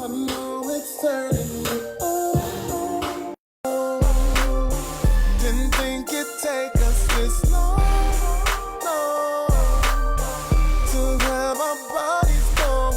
know it's turning me on. Didn't think it'd take us this long, no, to have our bodies go.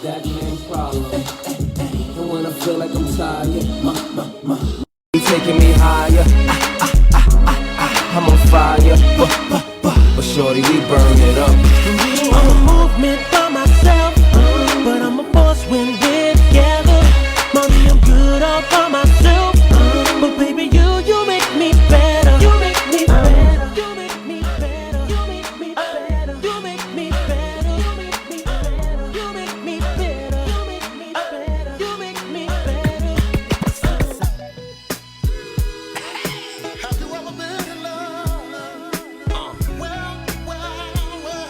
That man's problem. And when I feel like I'm tired, he taking me higher. I'm on fire. But shorty, we burn it up. I'm a movement by myself, but I'm a boss when we're together. Mommy, I'm good all by myself, but baby, you make me better. You make me better. You make me better. You make me better. You make me better. You make me better. You make me better. You make me better. You make me better. Have you ever been in love? Well,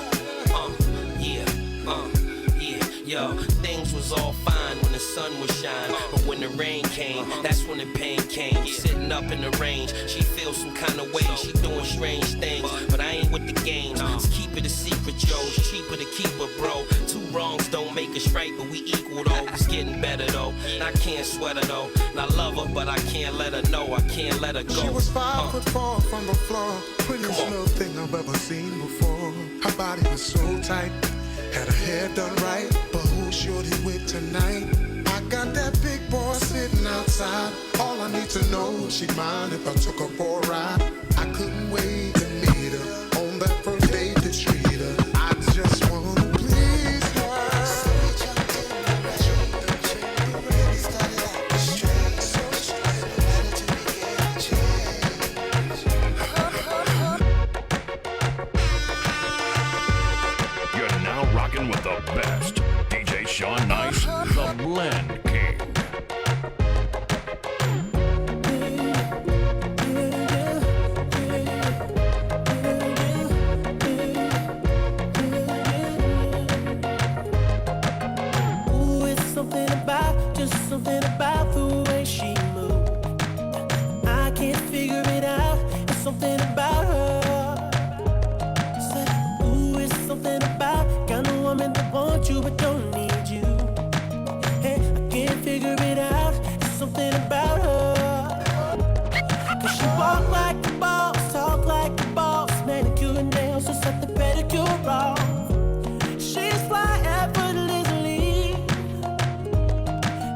would shine. But when the rain came, that's when the pain came. Sitting up in the range, she feels some kind of way. She doing strange things, but I ain't with the games. Let's keep it a secret, yo. It's cheaper to keep her, bro. Two wrongs don't make us right, but we equal though. It's getting better though. And I can't sweat her though. And I love her, but I can't let her know. I can't let her go. She was 5'4" from the floor. Prettiest little thing I've ever seen before. Her body was so tight, had her hair done right. But who's shorty with tonight? I got that big boy sitting outside. All I need to know, she'd mind if I took her for a ride. I couldn't wait to meet her on that first date to treat her. I just wanna please her. You're now rocking with the best. DJ Sean Nice, the Blend King. Ooh, it's something about, just something about the way she moves. I can't figure it out. It's something about her. Said, ooh, it's something about kind of woman that wants you but don't need you. Hey, I can't figure it out. It's something about her. 'Cause she walk like a boss, talk like a boss, manicure and nails to set the pedicure off. She's fly effortlessly,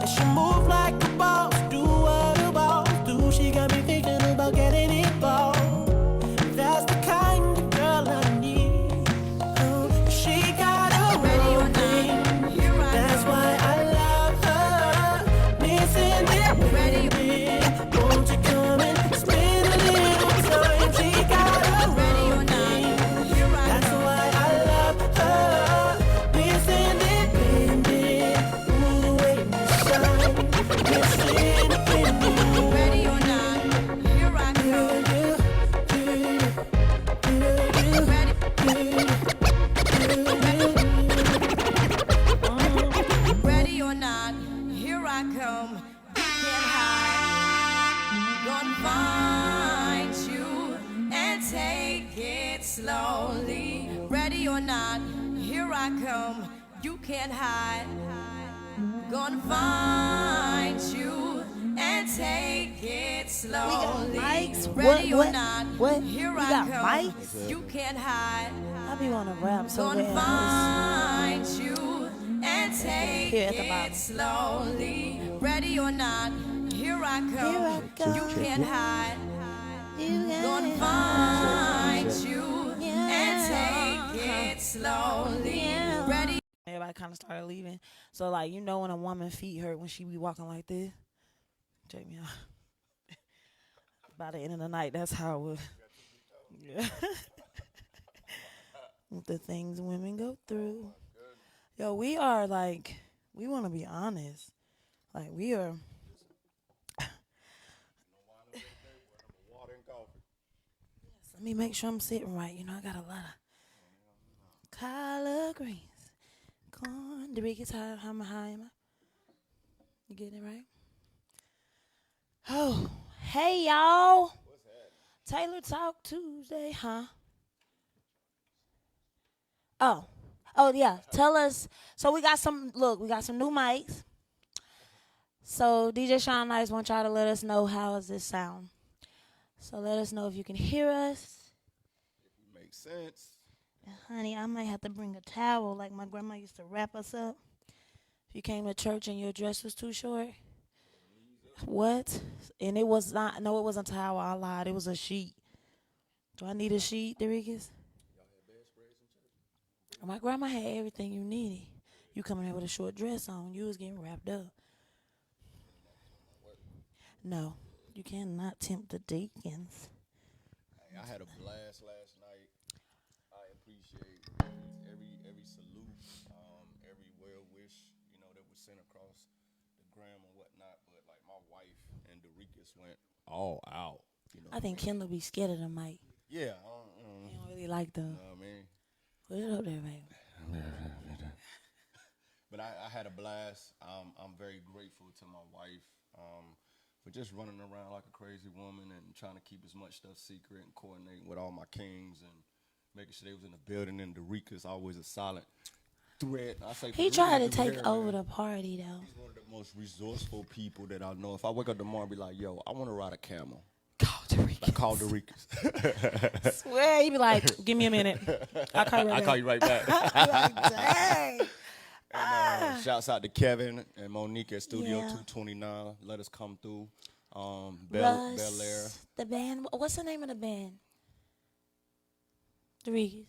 and she move like a boss, do what a boss do. She got me thinking about getting involved. That's the kind of girl I need. Oh, she got a real thing. That's why I love her. Missing it, baby. Won't you come and spend a little time? She got a real thing. That's why I love her. Missing it, baby. Ooh, the way you shine. Missing it, baby. Ready or not, here I come. Ready or not, here I come. You can't hide. Gonna find you and take it slowly. Ready or not, here I come. You can't hide. Gonna find you and take it slowly. mics? Ready What? or not, What? here You I got come. mics? You can't hide. I be wanna rap so Gonna bad. find you and take Here at the bottom. it slowly. Ready or not, here I come. Here I come. You can't hide. You got Gonna it. find you Yeah. and take it slowly. Yeah. Ready. Everybody kind of started leaving. So, like, you know when a woman feet hurt when she be walking like this? Check me out. By the end of the night, that's how it was. Yeah. The things women go through. Yo, we are like, we want to be honest. Like, we are. Let me make sure I'm sitting right. You know, I got a lot of collard greens. Corn. Did we get tired? How am I? You getting it right? Oh, hey, y'all. Taylor Talk Tuesday, huh? Oh, yeah. Tell us. So we got some new mics. So DJ Sean Nice wants y'all to let us know how does this sound. So let us know if you can hear us. Makes sense. Honey, I might have to bring a towel like my grandma used to wrap us up. If you came to church and your dress was too short. What? And it was not, no, it wasn't a towel. I lied. It was a sheet. Do I need a sheet, Derickis? My grandma had everything you needed. You coming here with a short dress on. You was getting wrapped up. No, you cannot tempt the deacons. Hey, I had a blast last night. I appreciate every salute, every well wish, that was sent across the gram and whatnot. But like my wife and Derickis went all out. I think Kendall be scared of the mic. Yeah, He don't really like the. I mean, Put it up there, baby. But I had a blast. I'm very grateful to my wife for just running around like a crazy woman and trying to keep as much stuff secret and coordinating with all my kings and making sure they was in the building. And Dorica's always a silent threat. I say He Dorica tried to do take hair, over man. the party though. He's one of the most resourceful people that I know. If I wake up tomorrow and be like, yo, I want to ride a camel. Call Dorica. I call Dorica's. Swear, he be like, give me a minute. I'll call you right I back. call you right back. Like, dang. And shouts out to Kevin and Monique at Studio Yeah. 229. Let us come through. Bel Russ, Air. the band. What's the name of the band? Dorica.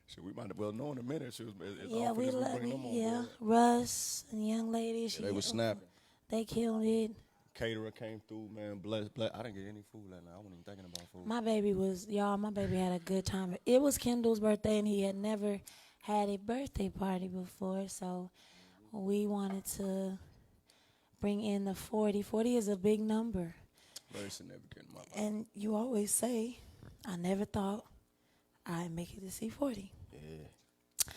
Shit, we might as well know in a minute. She was, Yeah, we love bring it. them on Yeah, board. Russ and the young lady. They were snapping. They killed it. Caterer came through, man. Bless. I didn't get any food that night. I wasn't even thinking about food. My baby had a good time. It was Kendall's birthday, and he had never had a birthday party before, so we wanted to bring in the 40. 40 is a big number. Very significant in my life. And you always say, I never thought I'd make it to see 40.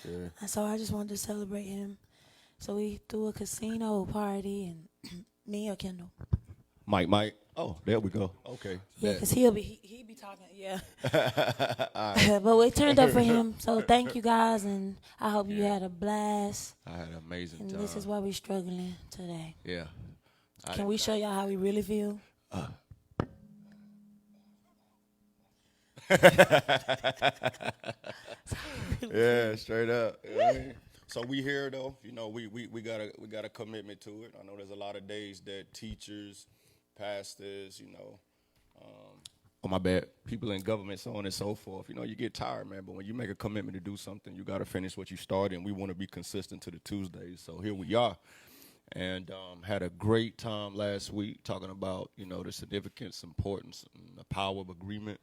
Yeah. And so I just wanted to celebrate him. So we threw a casino party, and me or Kendall. Mike. Oh, there we go. Okay. Yeah, Bet. because he be talking, yeah. But we turned up for him. So thank you guys, and I hope you had a blast. I had an amazing And time. this is why we're struggling today. Yeah. Can we show y'all how we really feel? Yeah, straight up. You know what I mean? So we here though, you know, we got a commitment to it. I know there's a lot of days that teachers, pastors, you know, oh my bad, people in government, so on and so forth. You know, you get tired, man. But when you make a commitment to do something, you got to finish what you started, and we want to be consistent to the Tuesdays. So here we are, and had a great time last week talking about, you know, the significance, importance, and the power of agreement.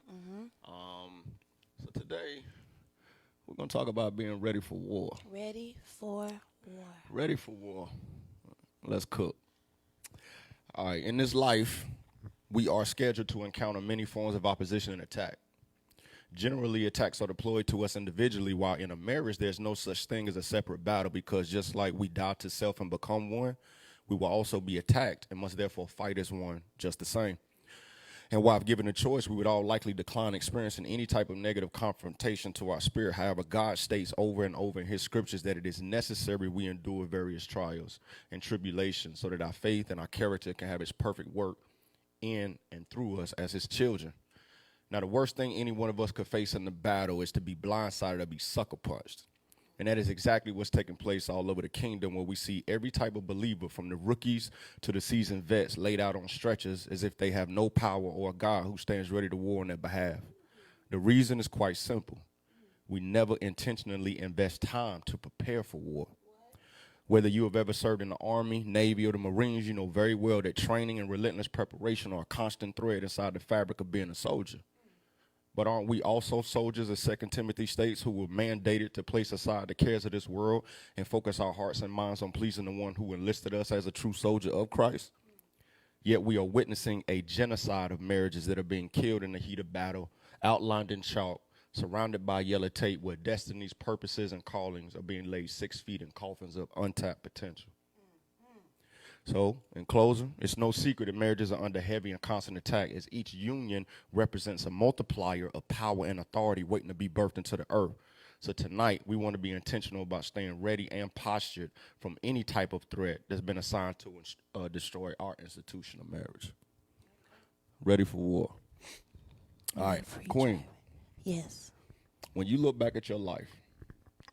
So today we're gonna talk about being ready for war. Ready for war. Ready for war. Let's cook. All right, in this life, we are scheduled to encounter many forms of opposition and attack. Generally, attacks are deployed to us individually, while in a marriage, there's no such thing as a separate battle, because just like we die to self and become one, we will also be attacked and must therefore fight as one just the same. And while if given a choice, we would all likely decline experiencing any type of negative confrontation to our spirit. However, God states over and over in his scriptures that it is necessary we endure various trials and tribulations so that our faith and our character can have its perfect work in and through us as his children. Now, the worst thing any one of us could face in the battle is to be blindsided or be sucker punched. And that is exactly what's taking place all over the kingdom, where we see every type of believer, from the rookies to the seasoned vets, laid out on stretchers as if they have no power or a God who stands ready to war on their behalf. The reason is quite simple. We never intentionally invest time to prepare for war. Whether you have ever served in the Army, Navy, or the Marines, you know very well that training and relentless preparation are a constant thread inside the fabric of being a soldier. But aren't we also soldiers, as 2 Timothy states, who were mandated to place aside the cares of this world and focus our hearts and minds on pleasing the one who enlisted us as a true soldier of Christ? Yet we are witnessing a genocide of marriages that are being killed in the heat of battle, outlined in chalk, surrounded by yellow tape, where destiny's purposes and callings are being laid 6 feet in coffins of untapped potential. So, in closing, it's no secret that marriages are under heavy and constant attack, as each union represents a multiplier of power and authority waiting to be birthed into the earth. So tonight, we want to be intentional about staying ready and postured from any type of threat that's been assigned to destroy our institution of marriage. Ready for war. All right, Queen. Yes. When you look back at your life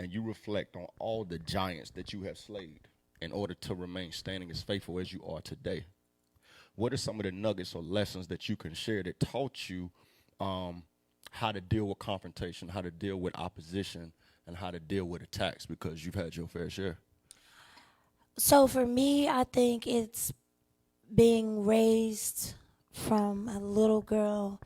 and you reflect on all the giants that you have slayed in order to remain standing as faithful as you are today, what are some of the nuggets or lessons that you can share that taught you how to deal with confrontation, how to deal with opposition, and how to deal with attacks, because you've had your fair share? So for me, I think it's being raised from a little girl,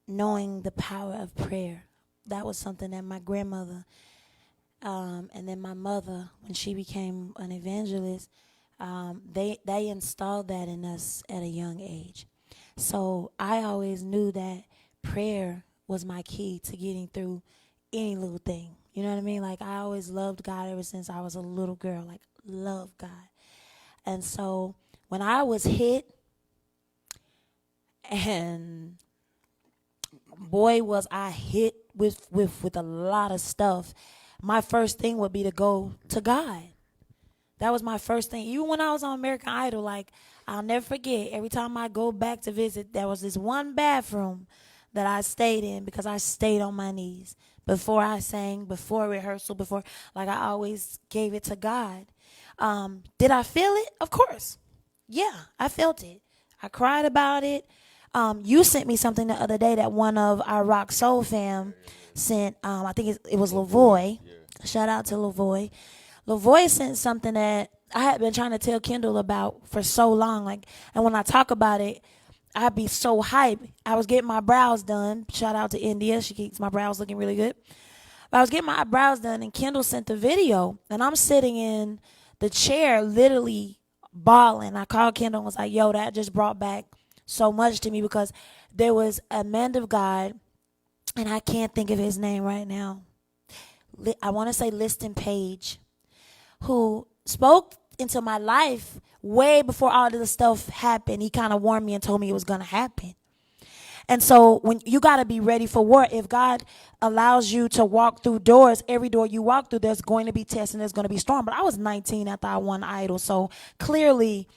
knowing the power of prayer. That was something that my grandmother and then my mother, when she became an evangelist, they installed that in us at a young age. So I always knew that prayer was my key to getting through any little thing. You know what I mean? Like, I always loved God ever since I was a little girl. Like, love God. And so when I was hit, and boy was I hit with a lot of stuff, my first thing would be to go to God. That was my first thing. Even when I was on American Idol, like, I'll never forget, every time I go back to visit, there was this one bathroom that I stayed in because I stayed on my knees before I sang, before rehearsal, before, like, I always gave it to God. Did I feel it? Of course. Yeah, I felt it. I cried about it. You sent me something the other day that one of our Rock Soul fam sent. I think it was Lavoy. Yeah. Shout out to Lavoy. Lavoy sent something that I had been trying to tell Kendall about for so long. Like, and when I talk about it, I'd be so hyped. I was getting my brows done. Shout out to India. She keeps my brows looking really good. But I was getting my brows done, and Kendall sent the video, and I'm sitting in the chair literally bawling. I called Kendall and was like, yo, that just brought back so much to me, because there was a man of God, and I can't think of his name right now. I want to say Liston Page, who spoke into my life way before all of this stuff happened. He kind of warned me and told me it was going to happen. And so when you got to be ready for war, if God allows you to walk through doors, every door you walk through, there's going to be tests and there's going to be storm. But I was 19 after I won Idol. So clearly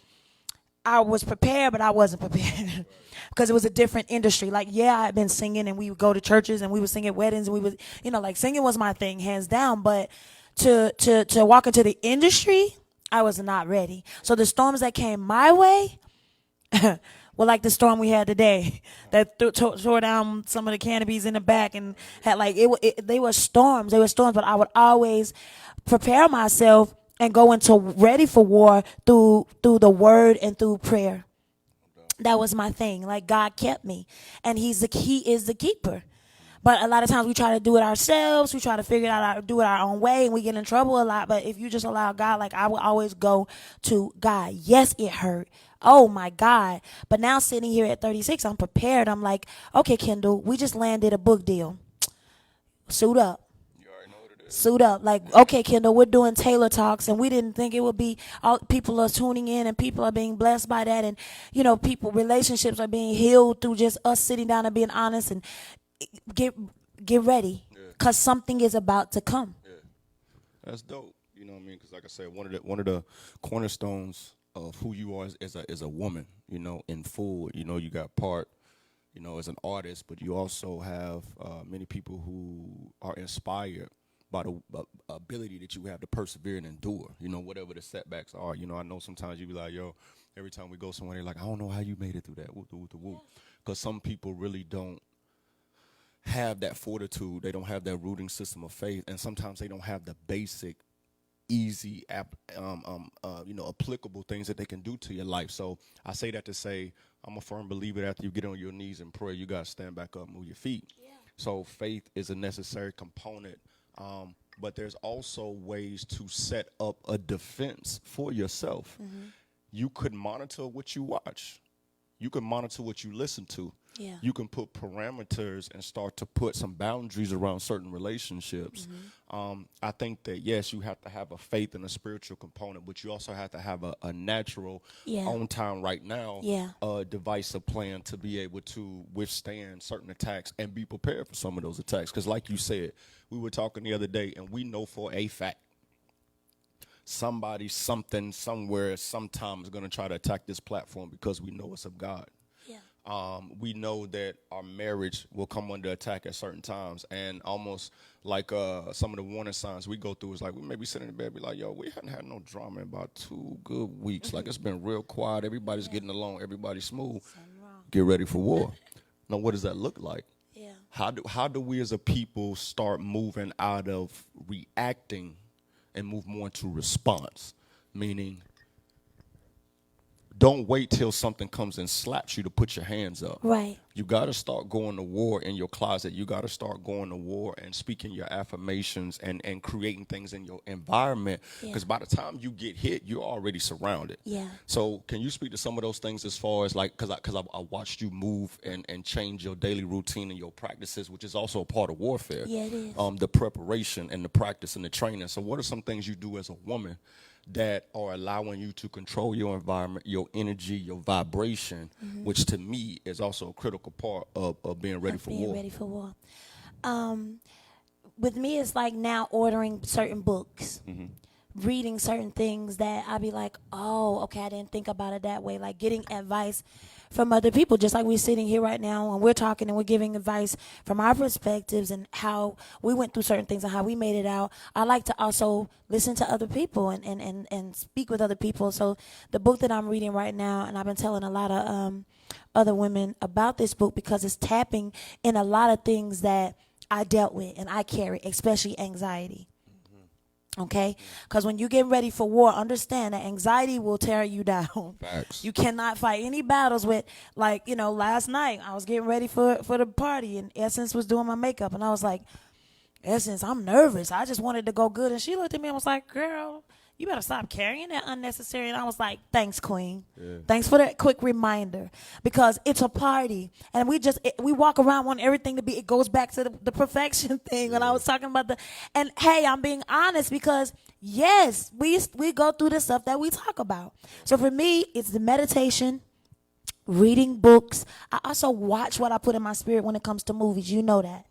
I was prepared, but I wasn't prepared because it was a different industry. Like, yeah, I had been singing, and we would go to churches and we would sing at weddings, and we would, like, singing was my thing, hands down. But to walk into the industry, I was not ready. So the storms that came my way were like the storm we had today that tore down some of the canopies in the back, and had, like, they were storms. They were storms, but I would always prepare myself and go into ready for war through the word and through prayer. That was my thing. Like, God kept me, and He is the keeper. But a lot of times we try to do it ourselves. We try to figure it out, do it our own way, and we get in trouble a lot. But if you just allow God, like, I will always go to God. Yes, it hurt. Oh my God. But now sitting here at 36, I'm prepared. I'm like, okay, Kendall, we just landed a book deal. Suit up. Suit up. Like, okay, Kendall, we're doing Taylor Talks, and we didn't think it would be, all people are tuning in and people are being blessed by that, and relationships are being healed through just us sitting down and being honest, and get ready, because something is about to come. Yeah, that's dope. You know what I mean? Because, like I said, one of the cornerstones of who you are is a woman. In full. You got part, as an artist, but you also have many people who are inspired by the ability that you have to persevere and endure, whatever the setbacks are. I know sometimes you be like, yo, every time we go somewhere, they're like, I don't know how you made it through that. Because some people really don't have that fortitude. They don't have that rooting system of faith. And sometimes they don't have the basic, easy, applicable things that they can do to your life. So I say that to say, I'm a firm believer that after you get on your knees and pray, you got to stand back up, move your feet. Yeah. So faith is a necessary component. But there's also ways to set up a defense for yourself. Mm-hmm. You could monitor what you watch. You can monitor what you listen to. Yeah. You can put parameters and start to put some boundaries around certain relationships. Mm-hmm. I think that, yes, you have to have a faith and a spiritual component, but you also have to have a natural, on time right now, device, a plan to be able to withstand certain attacks and be prepared for some of those attacks. Because like you said, we were talking the other day, and we know for a fact somebody, something, somewhere, sometime is going to try to attack this platform, because we know it's of God. We know that our marriage will come under attack at certain times, and almost like some of the warning signs we go through is like we may be sitting in bed and be like, yo, we haven't had no drama in about 2 good weeks. Like, it's been real quiet. Everybody's getting along. Everybody's smooth. Get ready for war. Now, what does that look like? Yeah. How do we as a people start moving out of reacting and move more into response? Meaning, don't wait till something comes and slaps you to put your hands up. Right. You got to start going to war in your closet. You got to start going to war and speaking your affirmations and creating things in your environment. Because by the time you get hit, you're already surrounded. Yeah. So can you speak to some of those things as far as like, because I watched you move and change your daily routine and your practices, which is also a part of warfare. Yeah, it is. The preparation and the practice and the training. So what are some things you do as a woman that are allowing you to control your environment, your energy, your vibration, which to me is also a critical part of being ready for war. Being ready for war. With me, it's like now ordering certain books, reading certain things that I be like, oh, okay, I didn't think about it that way. Like getting advice from other people, just like we're sitting here right now and we're talking and we're giving advice from our perspectives and how we went through certain things and how we made it out. I like to also listen to other people and speak with other people. So the book that I'm reading right now, and I've been telling a lot of other women about this book because it's tapping in a lot of things that I dealt with and I carry, especially anxiety. Okay? Because when you get ready for war, understand that anxiety will tear you down. Facts. You cannot fight any battles with, like, you know, last night I was getting ready for the party and Essence was doing my makeup. And I was like, Essence, I'm nervous. I just wanted to go good. And she looked at me and was like, girl, you better stop carrying that unnecessary. And I was like, thanks, Queen. Yeah. Thanks for that quick reminder. Because it's a party. And we walk around wanting everything to be, it goes back to the perfection thing. When I was talking about and hey, I'm being honest because yes, we go through the stuff that we talk about. So for me, it's the meditation, reading books. I also watch what I put in my spirit when it comes to movies. You know that.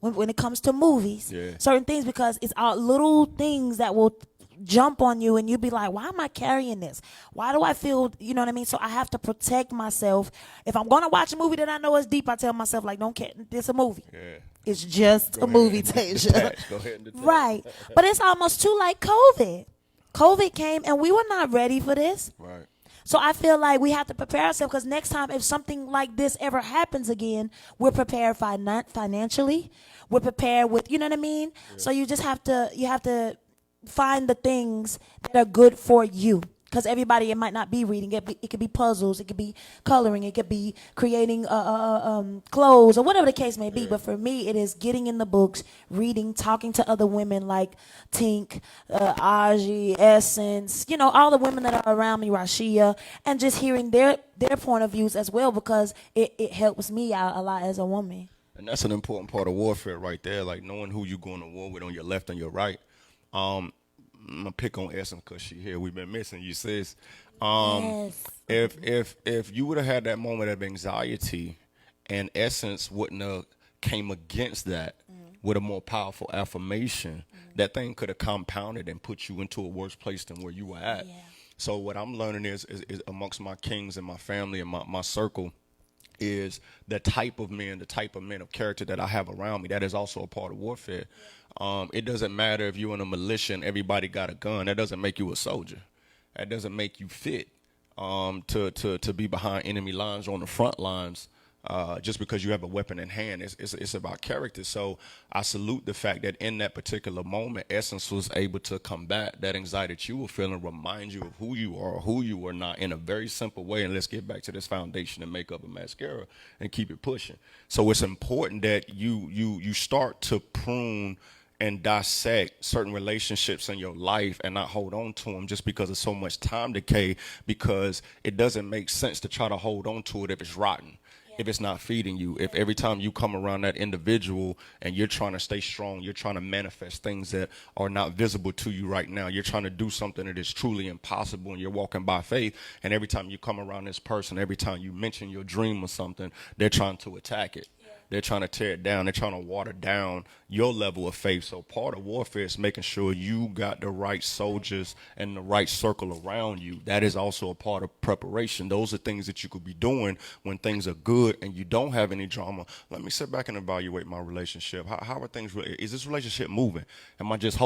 When it comes to movies, certain things, because it's all little things that will jump on you and you'll be like, why am I carrying this? Why do I feel, you know what I mean? So I have to protect myself. If I'm going to watch a movie that I know is deep, I tell myself, like, don't care. It's a movie. Yeah. It's just a movie, Tasia. Go ahead and detach. Right. But it's almost too like COVID. COVID came and we were not ready for this. Right. So I feel like we have to prepare ourselves because next time if something like this ever happens again, we're prepared financially. We're prepared with, you know what I mean? Yeah. So you just have to find the things that are good for you. Because everybody, it might not be reading. It could be puzzles. It could be coloring. It could be creating clothes or whatever the case may be. But for me, it is getting in the books, reading, talking to other women like Tink, Aji, Essence, you know, all the women that are around me, Rashia, and just hearing their point of views as well because it helps me out a lot as a woman. And that's an important part of warfare right there, like knowing who you're going to war with on your left and your right. I'm going to pick on Essence because she here. We've been missing you, sis. Yes. If you would have had that moment of anxiety and Essence wouldn't have came against that with a more powerful affirmation, that thing could have compounded and put you into a worse place than where you were at. Yeah. So what I'm learning is amongst my kings and my family and my circle is the type of men of character that I have around me. That is also a part of warfare. It doesn't matter if you're in a militia and everybody got a gun. That doesn't make you a soldier. That doesn't make you fit to be behind enemy lines or on the front lines just because you have a weapon in hand. It's about character. So I salute the fact that in that particular moment, Essence was able to combat that anxiety that you were feeling, remind you of who you are or who you are not in a very simple way. And let's get back to this foundation and makeup and mascara and keep it pushing. So it's important that you start to prune and dissect certain relationships in your life and not hold on to them just because of so much time decay, because it doesn't make sense to try to hold on to it if it's rotten. If it's not feeding you, if every time you come around that individual and you're trying to stay strong, you're trying to manifest things that are not visible to you right now, you're trying to do something that is truly impossible and you're walking by faith, and every time you come around this person, every time you mention your dream or something, they're trying to attack it. They're trying to tear it down. They're trying to water down your level of faith. So part of warfare is making sure you got the right soldiers and the right circle around you. That is also a part of preparation. Those are things that you could be doing when things are good and you don't have any drama. Let me sit back and evaluate my relationship. How are things? Is this relationship moving? Am I just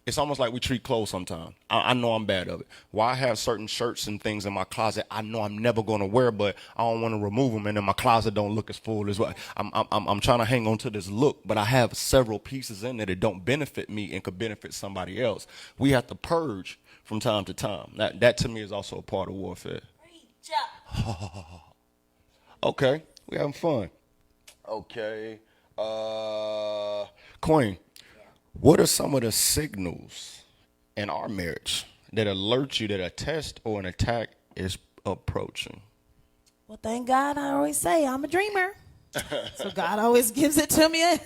It's almost like we treat clothes sometimes. I know I'm bad of it. Why I have certain shirts and things in my closet I know I'm never going to wear, but I don't want to remove them, and then my closet don't look as full as well. I'm trying to hang on to this look, but I have several pieces in there that don't benefit me and could benefit somebody else. We have to purge from time to time. That to me is also a part of warfare. Okay, we having fun. Okay. Queen, what are some of the signals in our marriage that alert you that a test or an attack is approaching? Well, thank God I always say I'm a dreamer. So God always gives it to me.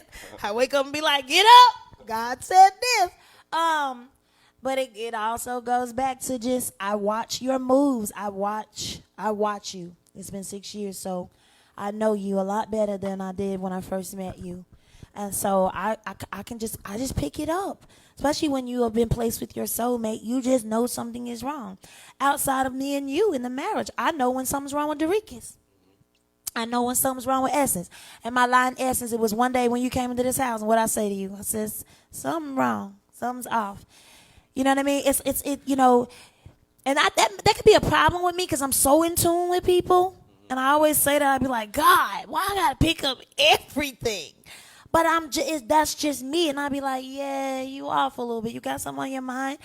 I wake up and be like, get up. God said this. But it also goes back to just I watch your moves. I watch you. It's been 6 years, so I know you a lot better than I did when I first met you. And so I just pick it up. Especially when you have been placed with your soulmate, you just know something is wrong. Outside of me and you in the marriage, I know when something's wrong with Dorikas. I know when something's wrong with Essence. And my line Essence, it was one day when you came into this house, and what I say to you, I says, something wrong, something's off. You know what I mean? It's you know, and that could be a problem with me because I'm so in tune with people. And I always say that, I'd be like, God, why I gotta pick up everything? But that's just me, and I'd be like, yeah, you off a little bit. You got something on your mind,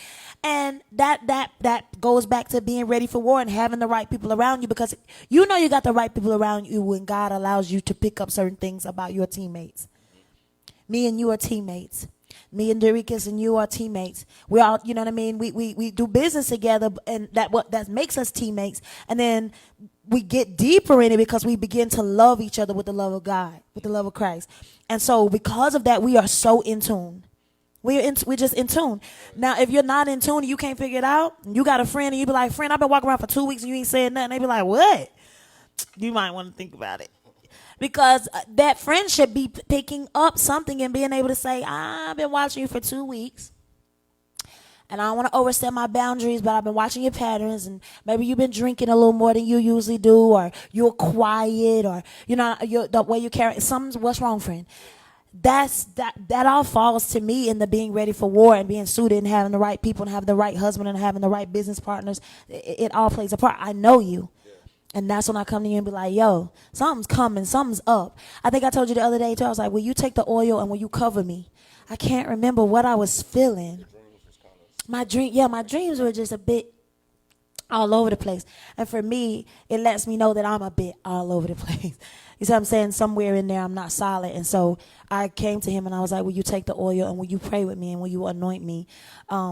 and that goes back to being ready for war and having the right people around you, because you know you got the right people around you when God allows you to pick up certain things about your teammates. Me and you are teammates. Me and Dorikas and you are teammates. We all, you know what I mean? We do business together, and that makes us teammates. And then we get deeper in it because we begin to love each other with the love of God, with the love of Christ. And so because of that, we are so in tune. We're just in tune. Now, if you're not in tune and you can't figure it out, you got a friend and you be like, friend, I've been walking around for 2 weeks and you ain't saying nothing. They be like, what? You might want to think about it. Because that friend should be picking up something and being able to say, I've been watching you for 2 weeks. And I don't want to overstep my boundaries, but I've been watching your patterns, and maybe you've been drinking a little more than you usually do, or you're quiet, or the way you carry what's wrong, friend? That all falls to me in the being ready for war and being suited and having the right people and having the right husband and having the right business partners. It all plays a part. I know you. And that's when I come to you and be like, yo, something's coming, something's up. I think I told you the other day too, I was like, will you take the oil and will you cover me? I can't remember what I was feeling. My dreams were just a bit all over the place. And for me, it lets me know that I'm a bit all over the place. You see what I'm saying? Somewhere in there, I'm not solid. And so I came to him and I was like, will you take the oil and will you pray with me and will you anoint me?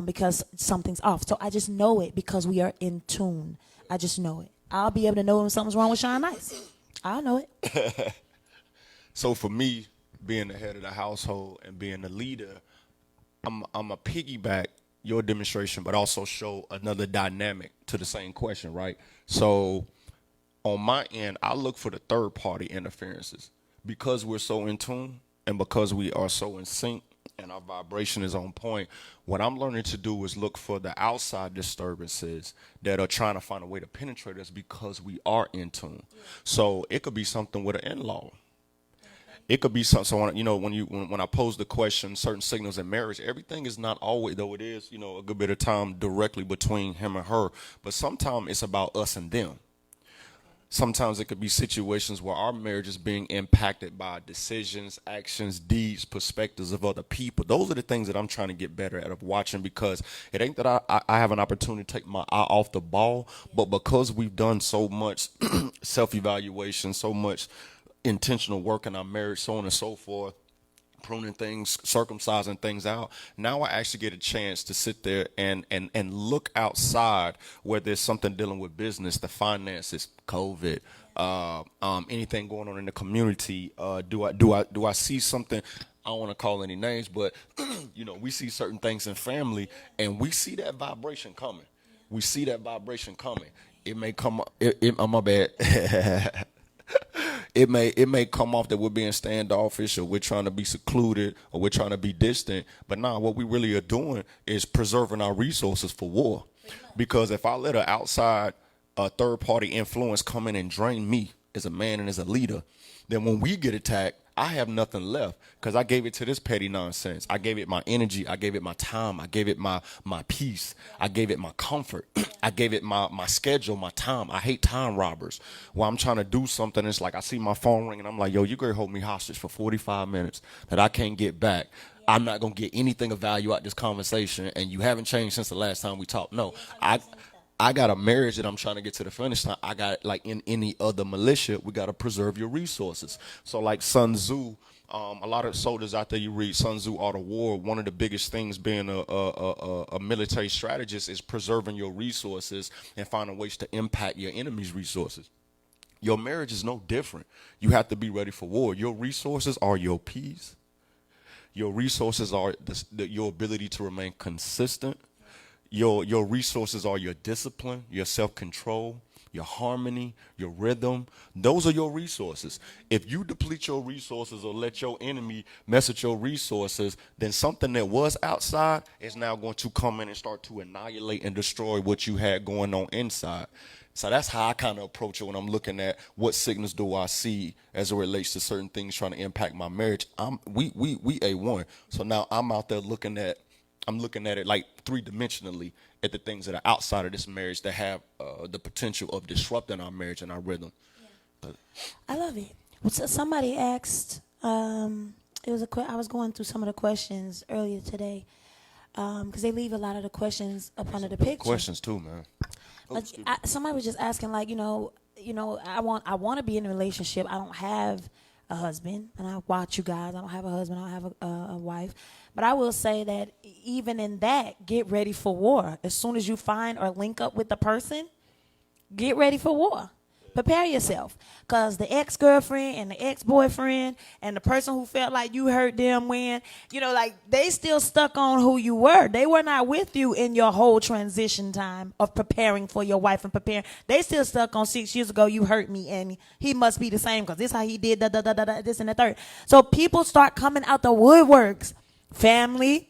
Because something's off. So I just know it because we are in tune. I just know it. I'll be able to know when something's wrong with Sean Nice. I'll know it. So for me, being the head of the household and being the leader, I'm a piggyback your demonstration, but also show another dynamic to the same question, right? So on my end, I look for the third party interferences because we're so in tune and because we are so in sync and our vibration is on point. What I'm learning to do is look for the outside disturbances that are trying to find a way to penetrate us because we are in tune. Yeah. So it could be something with an in-law. It could be something. So when I pose the question, certain signals in marriage, everything is not always, though it is, a good bit of time directly between him and her. But sometimes it's about us and them. Sometimes it could be situations where our marriage is being impacted by decisions, actions, deeds, perspectives of other people. Those are the things that I'm trying to get better at of watching, because it ain't that I have an opportunity to take my eye off the ball, but because we've done so much self-evaluation, so much intentional work in our marriage, so on and so forth, pruning things, circumcising things out. Now I actually get a chance to sit there and look outside where there's something dealing with business, the finances, COVID, anything going on in the community. Do I see something? I don't want to call any names, but we see certain things in family, and we see that vibration coming. We see that vibration coming. It may come. My bad. It may come off that we're being standoffish, or we're trying to be secluded, or we're trying to be distant. But nah, what we really are doing is preserving our resources for war. Because if I let an outside third-party influence come in and drain me as a man and as a leader, then when we get attacked, I have nothing left because I gave it to this petty nonsense. I gave it my energy. I gave it my time. I gave it my peace. I gave it my comfort. I gave it my schedule, my time. I hate time robbers. While I'm trying to do something, it's like I see my phone ring and I'm like, yo, you gonna hold me hostage for 45 minutes that I can't get back. I'm not going to get anything of value out of this conversation, and you haven't changed since the last time we talked. No, I got a marriage that I'm trying to get to the finish line. I got, like in any other militia, we got to preserve your resources. So like Sun Tzu, a lot of soldiers out there, you read Sun Tzu, Art of War. One of the biggest things being a military strategist is preserving your resources and finding ways to impact your enemy's resources. Your marriage is no different. You have to be ready for war. Your resources are your peace. Your resources are your ability to remain consistent. Your resources are your discipline, your self-control, your harmony, your rhythm. Those are your resources. If you deplete your resources or let your enemy mess with your resources, then something that was outside is now going to come in and start to annihilate and destroy what you had going on inside. So that's how I kind of approach it when I'm looking at what signals do I see as it relates to certain things trying to impact my marriage. We A1. So now I'm out there looking at it like three-dimensionally at the things that are outside of this marriage that have the potential of disrupting our marriage and our rhythm. Yeah. I love it. So somebody asked, it was I was going through some of the questions earlier today because they leave a lot of the questions up under the picture. Questions too, man. Somebody was just asking, like, I want to be in a relationship. I don't have a husband, and I watch you guys. I don't have a husband. I don't have a wife. But I will say that even in that, get ready for war. As soon as you find or link up with the person, get ready for war. Prepare yourself, because the ex-girlfriend and the ex-boyfriend and the person who felt like you hurt them when, like, they still stuck on who you were. They were not with you in your whole transition time of preparing for your wife and preparing. They still stuck on 6 years ago, you hurt me, and he must be the same because this how he did this and the third. So people start coming out the woodworks. Family.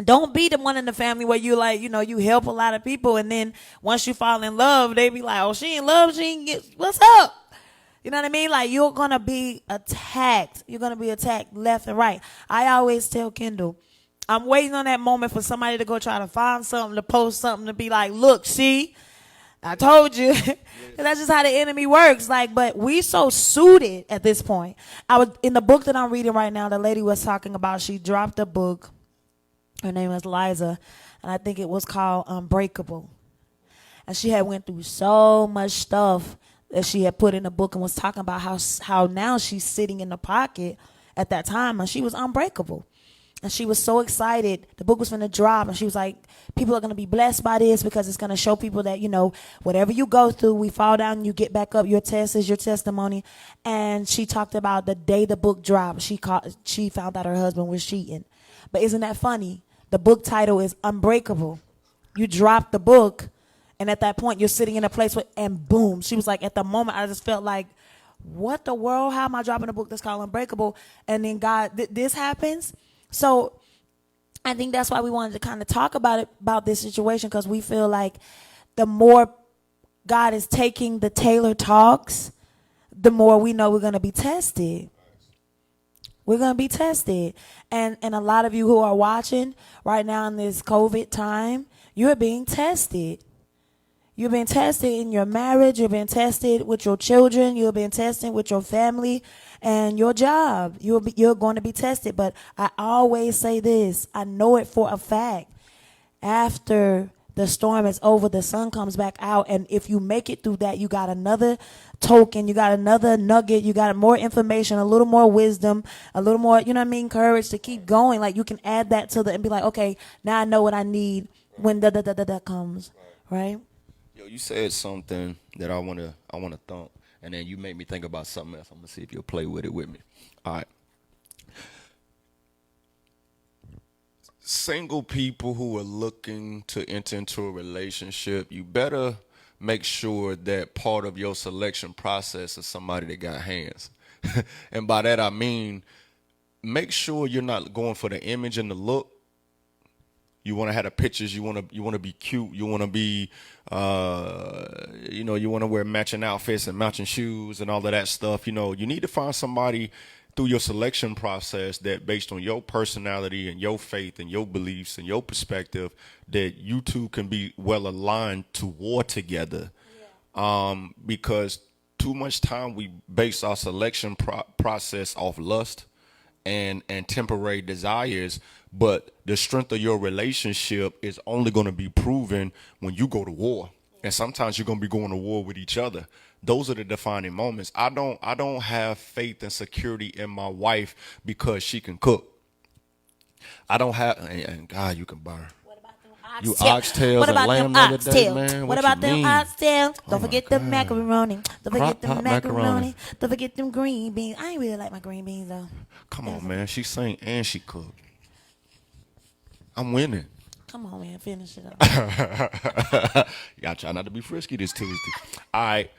Don't be the one in the family where you like, you help a lot of people, and then once you fall in love, they be like, oh, she in love, she ain't get, what's up? You know what I mean? Like, you're going to be attacked. You're going to be attacked left and right. I always tell Kendall, I'm waiting on that moment for somebody to go try to find something, to post something, to be like, look, see, I told you. That's just how the enemy works. Like, but we so suited at this point. In the book that I'm reading right now, the lady was talking about, she dropped a book. Her name was Liza, and I think it was called Unbreakable. And she had went through so much stuff that she had put in the book, and was talking about how now she's sitting in the pocket at that time, and she was unbreakable. And she was so excited. The book was going to drop, and she was like, people are going to be blessed by this because it's going to show people that, whatever you go through, we fall down and you get back up. Your test is your testimony. And she talked about the day the book dropped, she found out her husband was cheating. But isn't that funny? The book title is Unbreakable. You dropped the book, and at that point, you're sitting in a place where, and boom. She was like, at the moment, I just felt like, what the world? How am I dropping a book that's called Unbreakable? And then God, this happens. So I think that's why we wanted to kind of talk about this situation, because we feel like the more God is taking the Taylor talks, the more we know we're going to be tested. We're going to be tested. And a lot of you who are watching right now in this COVID time, you're being tested. You're being tested in your marriage. You're being tested with your children. You're being tested with your family and your job. You're going to be tested. But I always say this. I know it for a fact. After the storm is over, the sun comes back out. And if you make it through that, you got another token, you got another nugget, you got more information, a little more wisdom, a little more, courage to keep going. Like, you can add that to and be like, okay, now I know what I need when that comes, right? Yo, you said something that I wanna thump, and then you made me think about something else. I'm gonna see if you'll play with me. All right. Single people who are looking to enter into a relationship, you better make sure that part of your selection process is somebody that got hands. And by that I mean, make sure you're not going for the image and the look. You want to have the pictures. You want to be cute. You want to be, you want to wear matching outfits and matching shoes and all of that stuff. You need to find somebody through your selection process that, based on your personality and your faith and your beliefs and your perspective, that you two can be well aligned to war together. Yeah. Because too much time we base our selection process off lust and temporary desires, but the strength of your relationship is only going to be proven when you go to war. And sometimes you're going to be going to war with each other. Those are the defining moments. I don't have faith and security in my wife because she can cook. I don't have, and God, you can burn. You oxtails What and about lamb them the other day, oxtails? man. What you about them mean? oxtails? Don't my forget the God. macaroni. Don't forget the Pot macaroni. Don't forget them green beans. I ain't really like my green beans though. Come on, man. She sang and she cooked. I'm winning. Come on, man. Finish it up. You gotta try not to be frisky this Tuesday. All right.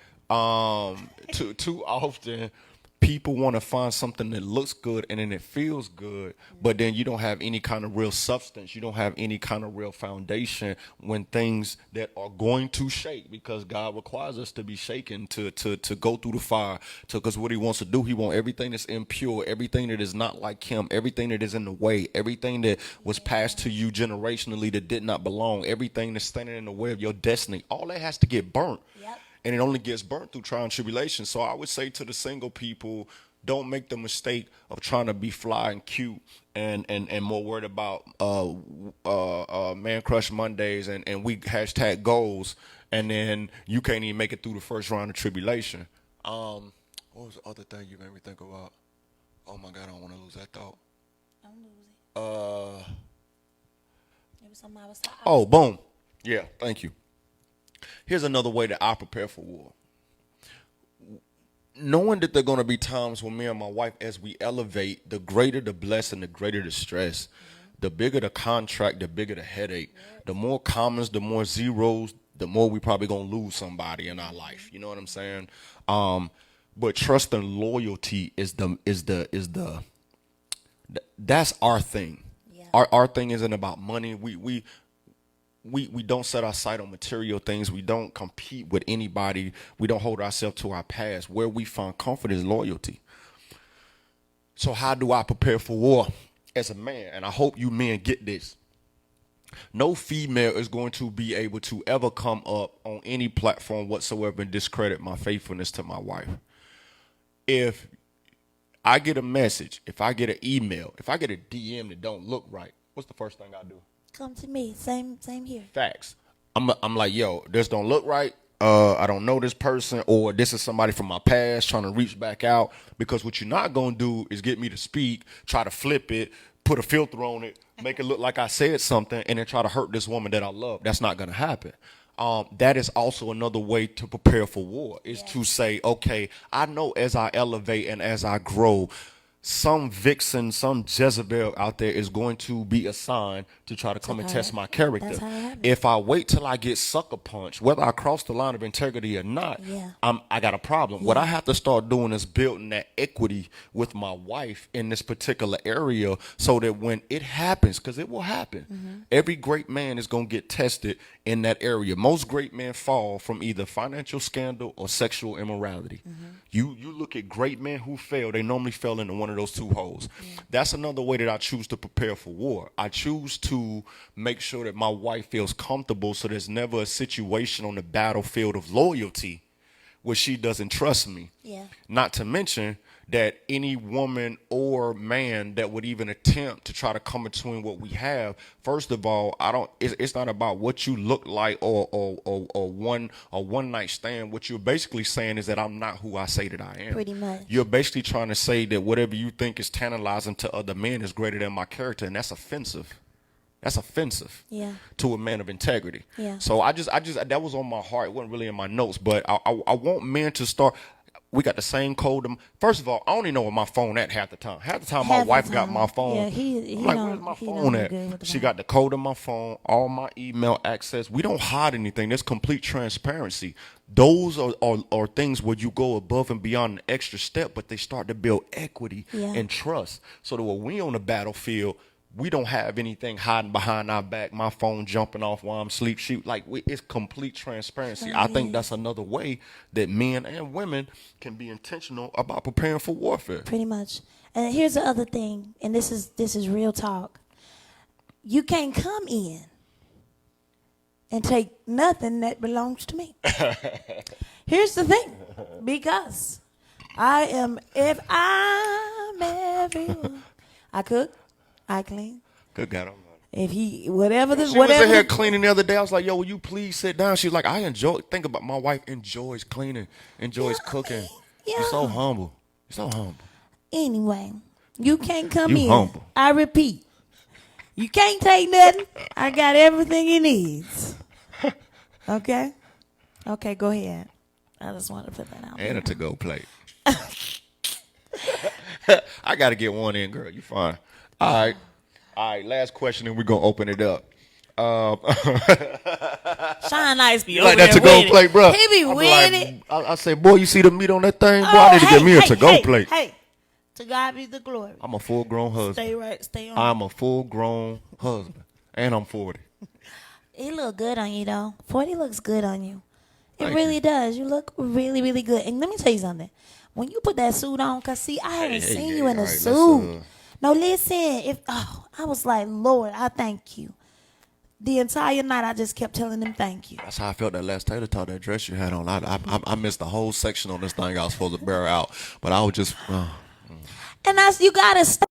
Too often people want to find something that looks good and then it feels good, but then you don't have any kind of real substance. You don't have any kind of real foundation when things that are going to shake, because God requires us to be shaken to go through the fire. Because what he wants to do, he wants everything that's impure, everything that is not like him, everything that is in the way, everything that was passed to you generationally that did not belong, everything that's standing in the way of your destiny. All that has to get burnt. Yep. And it only gets burnt through trial and tribulation. So I would say to the single people, don't make the mistake of trying to be fly and cute and more worried about man crush Mondays and we hashtag goals, and then you can't even make it through the first round of tribulation. What was the other thing you made me think about? Oh my God, I don't want to lose that thought. Don't lose it. It was something I was talking about. Oh, boom. Yeah, thank you. Here's another way that I prepare for war. Knowing that there are going to be times when me and my wife, as we elevate, the greater the blessing, the greater the stress, the bigger the contract, the bigger the headache, the more commas, the more zeros, the more we probably going to lose somebody in our life. You know what I'm saying? But trust and loyalty is that's our thing. Yeah. Our thing isn't about money. We don't set our sight on material things. We don't compete with anybody. We don't hold ourselves to our past. Where we find comfort is loyalty. So how do I prepare for war as a man? And I hope you men get this. No female is going to be able to ever come up on any platform whatsoever and discredit my faithfulness to my wife. If I get a message, if I get an email, if I get a DM that don't look right, what's the first thing I do? Come to me. Same here. Facts. I'm like, yo, this don't look right. I don't know this person, or this is somebody from my past trying to reach back out. Because what you're not going to do is get me to speak, try to flip it, put a filter on it, make it look like I said something, and then try to hurt this woman that I love. That's not going to happen. That is also another way to prepare for war, is to say, okay, I know as I elevate and as I grow, some vixen, some Jezebel out there is going to be assigned to try to come and test my character. If I wait till I get sucker punched, whether I cross the line of integrity or not, I got a problem. What I have to start doing is building that equity with my wife in this particular area, so that when it happens, because it will happen, every great man is going to get tested in that area. Most great men fall from either financial scandal or sexual immorality. You look at great men who fail, they normally fell into one of those two holes. That's another way that I choose to prepare for war. I choose to make sure that my wife feels comfortable, so there's never a situation on the battlefield of loyalty where she doesn't trust me. Not to mention that any woman or man that would even attempt to try to come between what we have, first of all, it's not about what you look like or one night stand. What you're basically saying is that I'm not who I say that I am. Pretty much. You're basically trying to say that whatever you think is tantalizing to other men is greater than my character, and that's offensive. That's offensive to a man of integrity. So I just that was on my heart. It wasn't really in my notes, but I want men to start. We got the same code. First of all, I don't even know where my phone at half the time. Half the time my wife got my phone. Yeah, he I'm like, where's my phone at? She got the code of my phone, all my email access. We don't hide anything. There's complete transparency. Those are things where you go above and beyond the extra step, but they start to build equity and trust. So that when we on the battlefield, we don't have anything hiding behind our back, my phone jumping off while I'm asleep. It's complete transparency. I think that's another way that men and women can be intentional about preparing for warfare. Pretty much. And here's the other thing, and this is real talk. You can't come in and take nothing that belongs to me. Here's the thing, because if I'm everyone I cook. I clean. Good God. If he whatever the She whatever was in here the, cleaning the other day. I was like, yo, will you please sit down? She was like, I enjoy. Think about my wife enjoys cleaning, enjoys cooking. You're so yeah. humble. You're so humble. Anyway, you can't come You in. humble. I repeat, you can't take nothing. I got everything he needs. Okay? Okay, go ahead. I just wanted to put that out And there. a to-go plate. I got to get one in, girl. You fine. All right, last question, and we're going to open it up. Sean Nice be Like over that there to-go with plate, bro. He be I with like, it. I say, boy, you see the meat on that thing? Boy, Oh, I need to get me a to-go plate. Hey, to God be the glory. I'm a full-grown husband. Stay on. I'm a full-grown husband, and I'm 40. It look good on you though. 40 looks good on you. It Thank really you. does. You look really, really good. And let me tell you something. When you put that suit on, cause see, I haven't seen you in a all right, suit. No, listen. I was like, Lord, I thank you. The entire night, I just kept telling him thank you. That's how I felt that last Tater Talk, that dress you had on. I missed the whole section on this thing I was supposed to bear out, but I was just. And you gotta stop.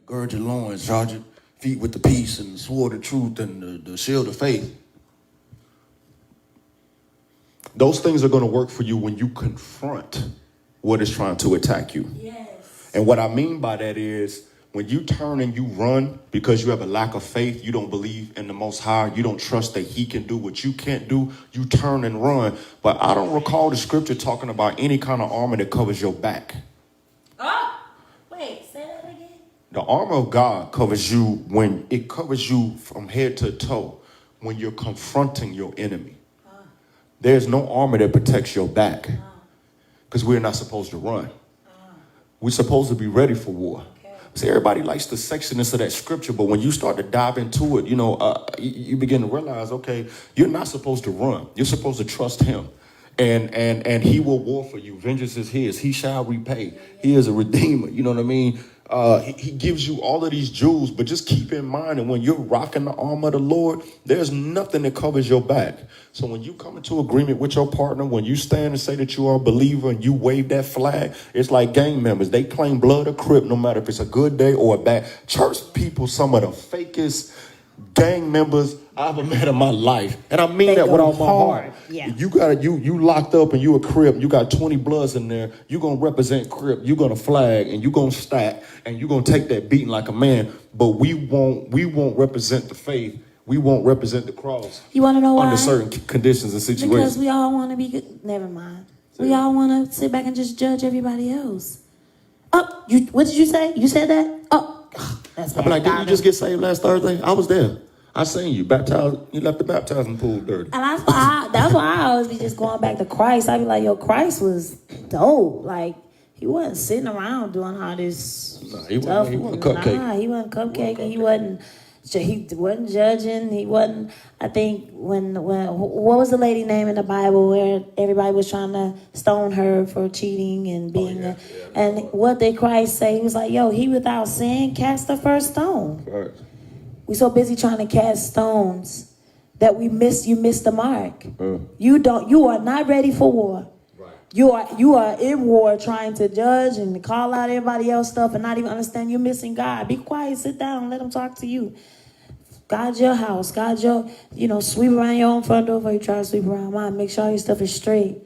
Gird your loins, charge your feet with the peace and the sword of truth and the shield of faith. Those things are going to work for you when you confront what is trying to attack you. Yes. And what I mean by that is when you turn and you run because you have a lack of faith, you don't believe in the Most High, you don't trust that he can do what you can't do, you turn and run. But I don't recall the scripture talking about any kind of armor that covers your back. Oh, wait, say that again. The armor of God covers you when it covers you from head to toe when you're confronting your enemy. There's no armor that protects your back because we're not supposed to run. We're supposed to be ready for war. See, everybody likes the sexiness of that scripture, but when you start to dive into it, you begin to realize, okay, you're not supposed to run. You're supposed to trust him. And he will war for you. Vengeance is his. He shall repay. He is a redeemer. You know what I mean? He gives you all of these jewels, but just keep in mind that when you're rocking the armor of the Lord, there's nothing that covers your back. So when you come into agreement with your partner, when you stand and say that you are a believer and you wave that flag, it's like gang members. They claim blood or crip no matter if it's a good day or a bad. Church people, some of the fakest gang members I've ever met in my life. And I mean that with all my heart. Yeah. You locked up and you a Crip, you got 20 Bloods in there, you gonna represent Crip, you gonna flag and you gonna stack and you gonna take that beating like a man. But we won't represent the faith. We won't represent the cross. You want to know why? Under certain conditions and situations. Because we all want to be good. Never mind. We all want to sit back and just judge everybody else. Oh, what did you say? You said that? Oh, that's bad. I'm like, didn't you just get saved last Thursday? I was there. I seen you baptized. You left the baptizing pool dirty. And that's why I always be just going back to Christ. I be like, yo, Christ was dope. Like, he wasn't sitting around doing all this stuff. He wasn't cupcake. Nah, he wasn't cupcake. He wasn't judging. He wasn't. I think when what was the lady name in the Bible where everybody was trying to stone her for cheating and being and what did Christ say? He was like, yo, he without sin cast the first stone. Right. We so busy trying to cast stones that you miss the mark. You are not ready for war. Right. You are in war trying to judge and call out everybody else stuff and not even understand you're missing God. Be quiet, sit down, and let him talk to you. Guard your house, guard your, sweep around your own front door before you try to sweep around mine. Make sure your stuff is straight.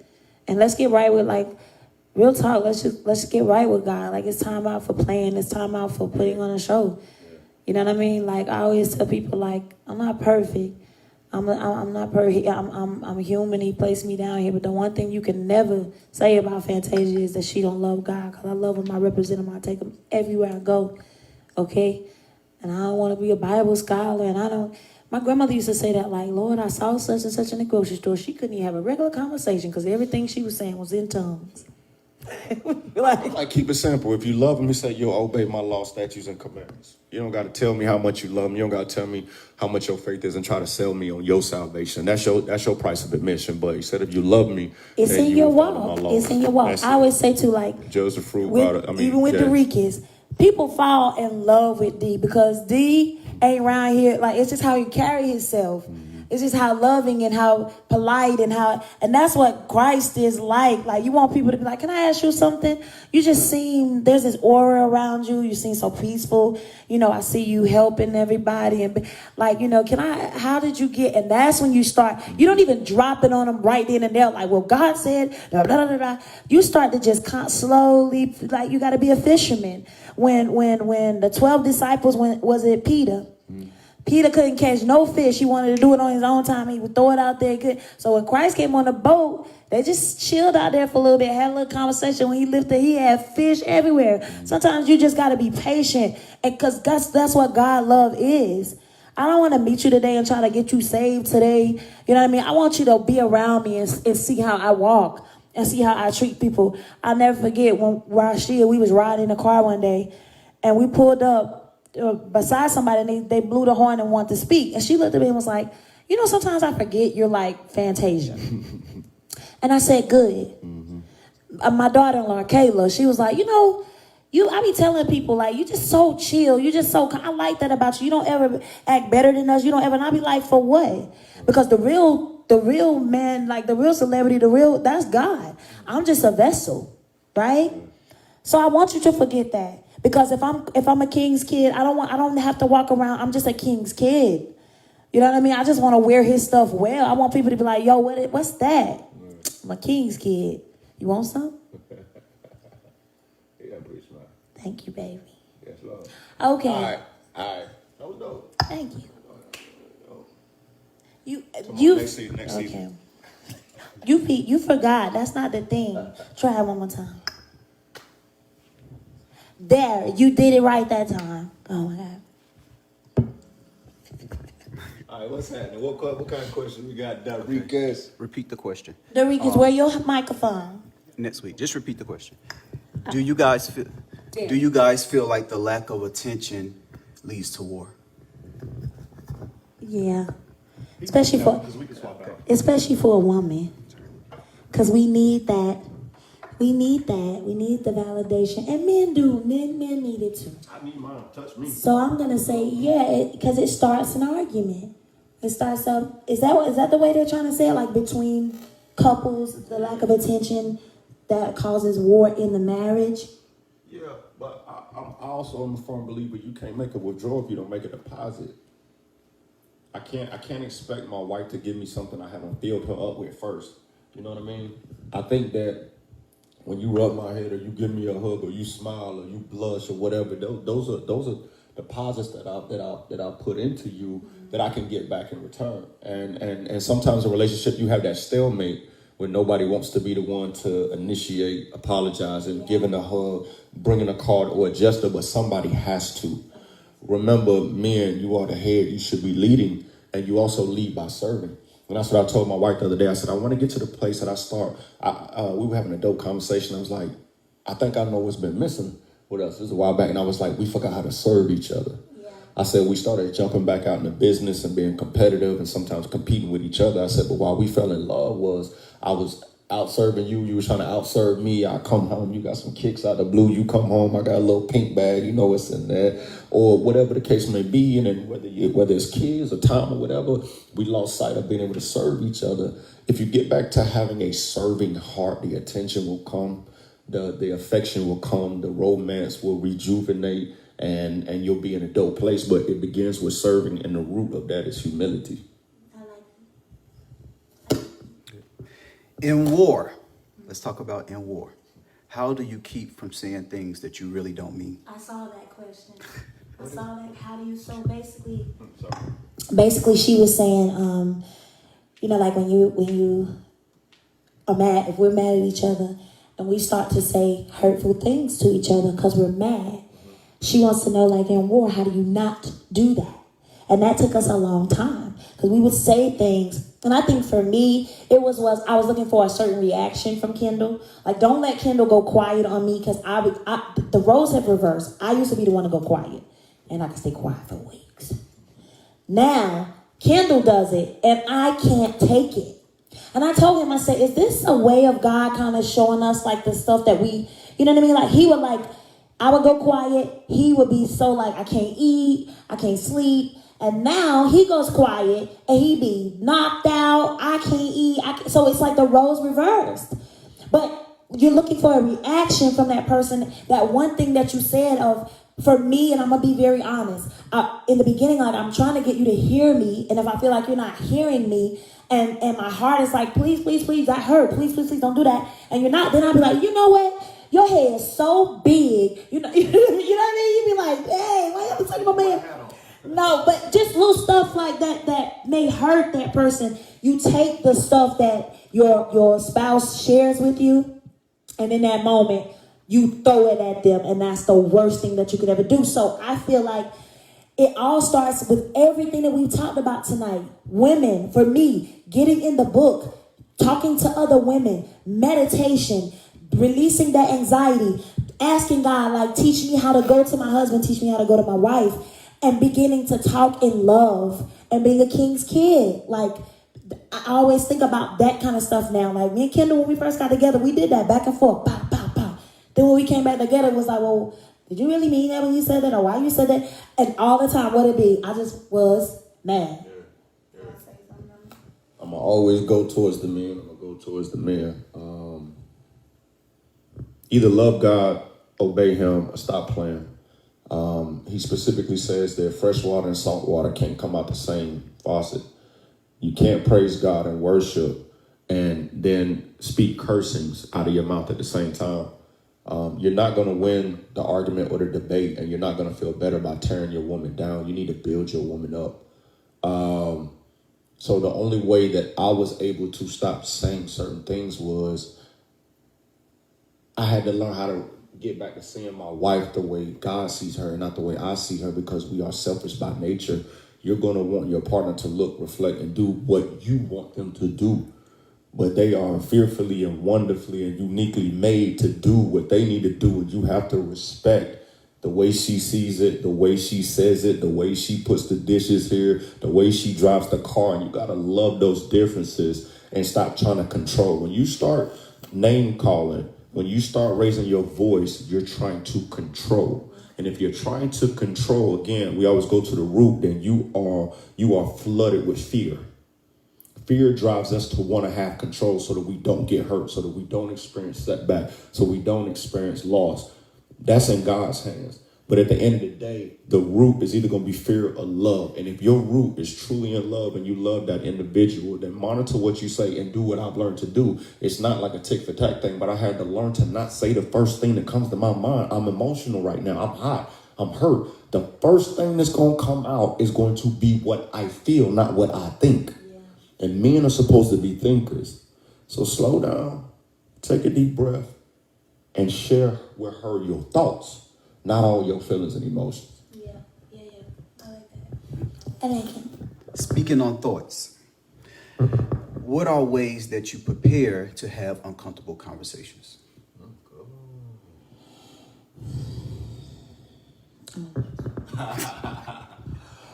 And let's get right with real talk. Let's get right with God. Like, it's time out for playing. It's time out for putting on a show. You know what I mean? Like, I always tell people, I'm not perfect. I'm not perfect. I'm human. He placed me down here. But the one thing you can never say about Fantasia is that she don't love God. Because I love him. I represent him. I take him everywhere I go. Okay? And I don't want to be a Bible scholar. And my grandmother used to say that, Lord, I saw such and such in the grocery store. She couldn't even have a regular conversation because everything she was saying was in tongues. Keep it simple. If you love him, you say you'll obey my law, statutes, and commandments. You don't got to tell me how much you love me. You don't got to tell me how much your faith is and try to sell me on your salvation. That's your price of admission. But he said, if you love me, it's in your walk. It's in your walk. I always say judge the fruit. Even with the Ricans, people fall in love with D because D ain't around here. It's just how he carry himself. Mm-hmm. It's just how loving and how polite and that's what Christ is like. You want people to be like, can I ask you something? You just seem, there's this aura around you. You seem so peaceful. I see you helping everybody and how did you get? And that's when you start, you don't even drop it on them right then and there. God said, blah, blah, blah, blah. You start to just slowly, you got to be a fisherman. When the 12 disciples, was it Peter? Peter couldn't catch no fish. He wanted to do it on his own time. He would throw it out there. So when Christ came on the boat, they just chilled out there for a little bit, had a little conversation. When he lifted, he had fish everywhere. Sometimes you just got to be patient, and because that's what God love is. I don't want to meet you today and try to get you saved today. You know what I mean? I want you to be around me and see how I walk and see how I treat people. I'll never forget when Rashid, we was riding in the car one day, and we pulled up beside somebody and they blew the horn and wanted to speak. And she looked at me and was like, sometimes I forget you're like Fantasia. And I said, good. Mm-hmm. My daughter-in-law, Kayla, she was like, I be telling people, you just so chill. You just so, I like that about you. You don't ever act better than us. You don't ever, and I be like, for what? Because the real man, the real celebrity, that's God. I'm just a vessel, right? So I want you to forget that. Because if I'm a king's kid, I don't have to walk around. I'm just a king's kid. You know what I mean? I just want to wear his stuff well. I want people to be like, yo, what's that? I'm a king's kid. You want some? Yeah, pretty smart. Thank you, baby. Yes, love. Okay. All right. That was dope. Thank you. You Next season. You forgot. That's not the thing. Try it one more time. There, you did it right that time. Oh my God. All right, what's happening? What kind of question we got, Darikas? Repeat the question. Dorikas, where your microphone? Next week. Just repeat the question. Do you guys feel like the lack of attention leads to war? Yeah. Especially for a woman. Because we need that. We need the validation. And men do. Men need it too. I need mine. Touch me. So I'm going to say, yeah, because it starts an argument. It starts up. Is that the way they're trying to say it? Like between couples, the lack of attention that causes war in the marriage? Yeah, but I also am a firm believer you can't make a withdrawal if you don't make a deposit. I can't expect my wife to give me something I haven't filled her up with first. You know what I mean? I think that when you rub my head or you give me a hug or you smile or you blush or whatever, those are deposits that I put into you that I can get back in return. And sometimes in a relationship you have that stalemate where nobody wants to be the one to initiate, apologizing, giving a hug, bringing a card or a gesture, but somebody has to. Remember, men, you are the head. You should be leading, and you also lead by serving. And that's what I told my wife the other day. I said, I want to get to the place that I start. We were having a dope conversation. I was like, I think I know what's been missing with us. This is a while back, and I was like, we forgot how to serve each other. Yeah. I said, we started jumping back out into business and being competitive and sometimes competing with each other. I said, but while we fell in love I was out serving you. You were trying to outserve me. I come home. You got some kicks out the blue. You come home. I got a little pink bag. You know what's in there. Or whatever the case may be. And then whether it's kids or time or whatever, we lost sight of being able to serve each other. If you get back to having a serving heart, the attention will come. The affection will come. The romance will rejuvenate. And you'll be in a dope place. But it begins with serving. And the root of that is humility. In war, let's talk about in war. How do you keep from saying things that you really don't mean? I saw that question. I saw that. How do you? So basically, she was saying, like when you are mad, if we're mad at each other and we start to say hurtful things to each other because we're mad, she wants to know, like in war, how do you not do that? And that took us a long time because we would say things. And I think for me, I was looking for a certain reaction from Kendall. Like, don't let Kendall go quiet on me because the roles have reversed. I used to be the one to go quiet, and I could stay quiet for weeks. Now, Kendall does it, and I can't take it. And I told him, I said, is this a way of God kind of showing us like the stuff that we, you know what I mean? Like he would I would go quiet. He would be so like, I can't eat, I can't sleep. And now he goes quiet and he be knocked out. I can't eat. So it's like the roles reversed. But you're looking for a reaction from that person. That one thing that you said for me, and I'm going to be very honest. In the beginning, like I'm trying to get you to hear me. And if I feel like you're not hearing me and my heart is like, please, please, please, that hurt. Please, please, please don't do that. And you're not, then I'll be like, you know what? Your head is so big. You know what I mean? You be like, hey, why you talking about man? No, but just little stuff like that may hurt that person. You take the stuff that your spouse shares with you, and in that moment, you throw it at them, and that's the worst thing that you could ever do. So I feel like it all starts with everything that we've talked about tonight. Women, for me, getting in the book, talking to other women, meditation, releasing that anxiety, asking God, like, teach me how to go to my husband, teach me how to go to my wife. And beginning to talk in love and being a king's kid. Like, I always think about that kind of stuff now. Like, me and Kendall, when we first got together, we did that back and forth. Pow, pow, pow. Then when we came back together, it was like, well, did you really mean that when you said that? Or why you said that? And all the time, what it be? I just was mad. Yeah. I'm going to always go towards the men. I'm going to go towards the men. Either love God, obey him, or stop playing. He specifically says that fresh water and salt water can't come out the same faucet. You can't praise God and worship and then speak cursings out of your mouth at the same time. You're not going to win the argument or the debate, and you're not going to feel better by tearing your woman down. You need to build your woman up. So the only way that I was able to stop saying certain things was I had to learn how to get back to seeing my wife the way God sees her and not the way I see her, because we are selfish by nature. You're going to want your partner to look, reflect, and do what you want them to do. But they are fearfully and wonderfully and uniquely made to do what they need to do. And you have to respect the way she sees it, the way she says it, the way she puts the dishes here, the way she drives the car. And you got to love those differences and stop trying to control. When you start name calling, when you start raising your voice, you're trying to control. And if you're trying to control, again, we always go to the root, then you are flooded with fear. Fear drives us to want to have control so that we don't get hurt, so that we don't experience setback, so we don't experience loss. That's in God's hands. But at the end of the day, the root is either going to be fear or love. And if your root is truly in love and you love that individual, then monitor what you say and do what I've learned to do. It's not like a tick for tack thing, but I had to learn to not say the first thing that comes to my mind. I'm emotional right now. I'm hot. I'm hurt. The first thing that's going to come out is going to be what I feel, not what I think. And men are supposed to be thinkers. So slow down, take a deep breath, and share with her your thoughts, not all your feelings and emotions. Yeah. I like that. I like it. Speaking on thoughts, what are ways that you prepare to have uncomfortable conversations?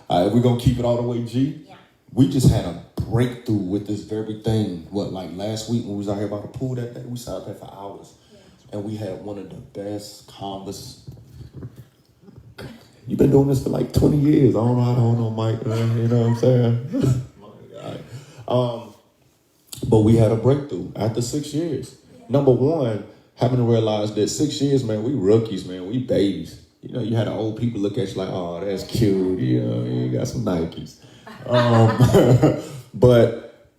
All right, we're going to keep it all the way, G. Yeah. We just had a breakthrough with this very thing. Like last week when we was out here by the pool that day, we sat up there for hours. Yeah. And we had one of the best conversations. You've been doing this for like 20 years. I don't know, Mike. You know what I'm saying? My God. But we had a breakthrough after 6 years. Yeah. Number one, having to realize that 6 years, man, we rookies, man. We babies. You know, you had the old people look at you like, oh, that's cute. You know, you got some Nikes. But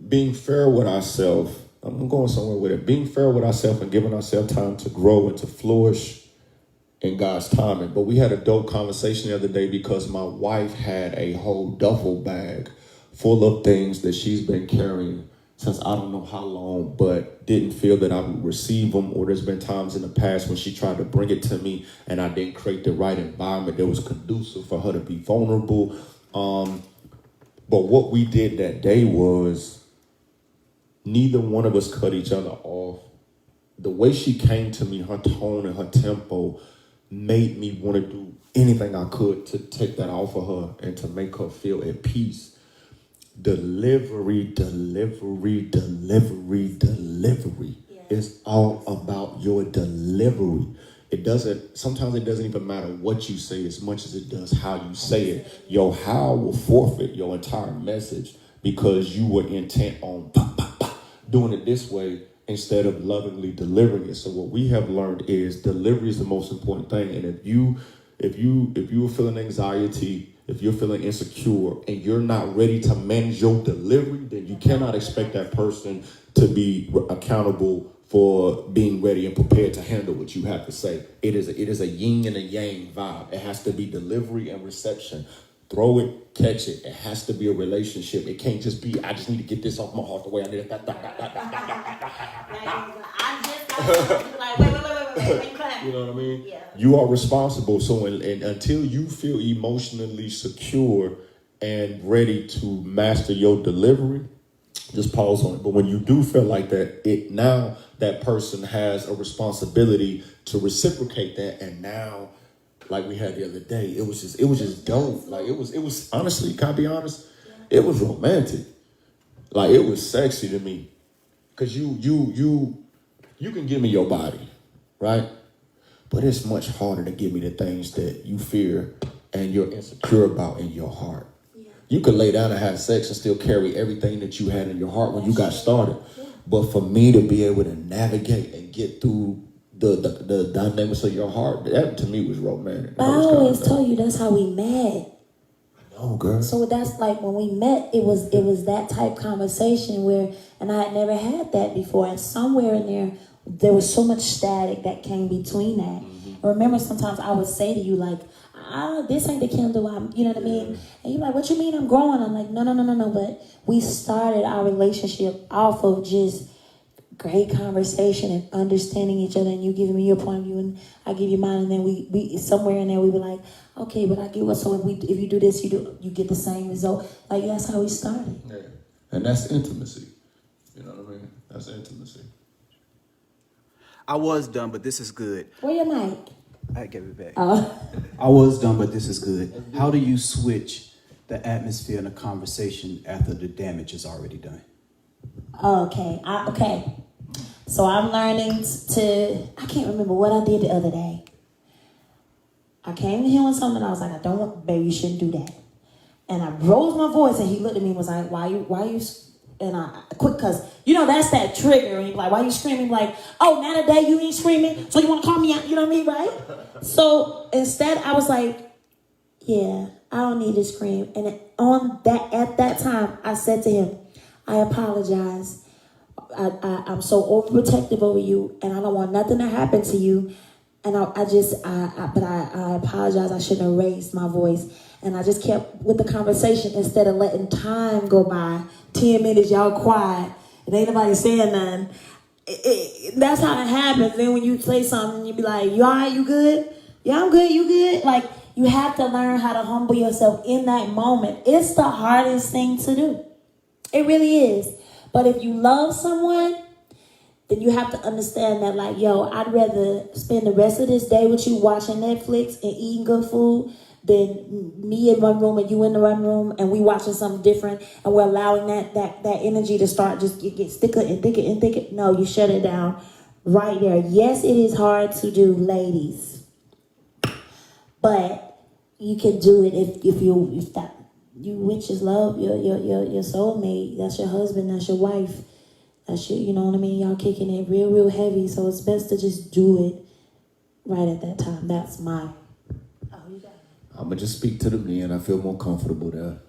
being fair with ourselves, I'm going somewhere with it. Being fair with ourselves and giving ourselves time to grow and to flourish in God's timing. But we had a dope conversation the other day because my wife had a whole duffel bag full of things that she's been carrying since I don't know how long, but didn't feel that I would receive them. Or there's been times in the past when she tried to bring it to me and I didn't create the right environment that was conducive for her to be vulnerable. But what we did that day was neither one of us cut each other off. The way she came to me, her tone and her tempo made me want to do anything I could to take that off of her and to make her feel at peace. Delivery. Yes. It's all about your delivery. Sometimes it doesn't even matter what you say as much as it does how you say it. Your how will forfeit your entire message because you were intent on doing it this way instead of lovingly delivering it. So what we have learned is delivery is the most important thing. And if you are feeling anxiety, if you're feeling insecure and you're not ready to manage your delivery, then you cannot expect that person to be accountable for being ready and prepared to handle what you have to say. It is a yin and a yang vibe. It has to be delivery and reception. Throw it, catch it. It has to be a relationship. It can't just be, I just need to get this off my heart the way I need it. You know what I mean? Yeah. You are responsible. So until you feel emotionally secure and ready to master your delivery, just pause on it. But when you do feel like that, now that person has a responsibility to reciprocate that. And now, like we had the other day, it was just dope. Like it was honestly, can I be honest? It was romantic. Like it was sexy to me. Cause you can give me your body, right? But it's much harder to give me the things that you fear and you're insecure about in your heart. Yeah. You could lay down and have sex and still carry everything that you had in your heart when you got started. Yeah. But for me to be able to navigate and get through the dynamics of your heart, that to me was romantic. But I always tell you that's how we met. No, girl. So that's like when we met, it was that type conversation where, and I had never had that before. And somewhere in there, there was so much static that came between that. I remember sometimes I would say to you like, this ain't the Kendall, you know what I mean? And you're like, what you mean I'm growing? I'm like, no. But we started our relationship off of just great conversation and understanding each other, and you giving me your point of view and I give you mine, and then we somewhere in there we were like, okay, but I get what, so if you do this, you get the same result. Like, that's how we started. Yeah. And that's intimacy. You know what I mean? That's intimacy. I was done, but this is good. Where your mic? I gave it back. I was done, but this is good. How do you switch the atmosphere in a conversation after the damage is already done? Okay. So I'm learning I can't remember what I did the other day. I came to him with something and I was like, baby, you shouldn't do that. And I rose my voice and he looked at me and was like, why you, and I quit, cause that's that trigger. And you're like, why you screaming? Like, oh, now today you ain't screaming, so you want to call me out? You know what I mean, right? So instead I was like, yeah, I don't need to scream. And at that time, I said to him, I apologize. I'm so overprotective over you, and I don't want nothing to happen to you. And I apologize. I shouldn't have raised my voice. And I just kept with the conversation instead of letting time go by. 10 minutes, y'all quiet, and ain't nobody saying nothing. That's how it happens. Then when you say something, you be like, you all right, you good? Yeah, I'm good, you good? Like, you have to learn how to humble yourself in that moment. It's the hardest thing to do. It really is. But if you love someone, then you have to understand that, like, yo, I'd rather spend the rest of this day with you watching Netflix and eating good food than me in one room and you in the one room and we watching something different and we're allowing that energy to start just get thicker and thicker and thicker. No, you shut it down right there. Yes, it is hard to do, ladies, but you can do it if you witches love your soulmate. That's your husband. That's your wife. That's your, you know what I mean? Y'all kicking it real heavy. So it's best to just do it right at that time. That's my. Oh, you got it. I'm going to just speak to the men. I feel more comfortable there.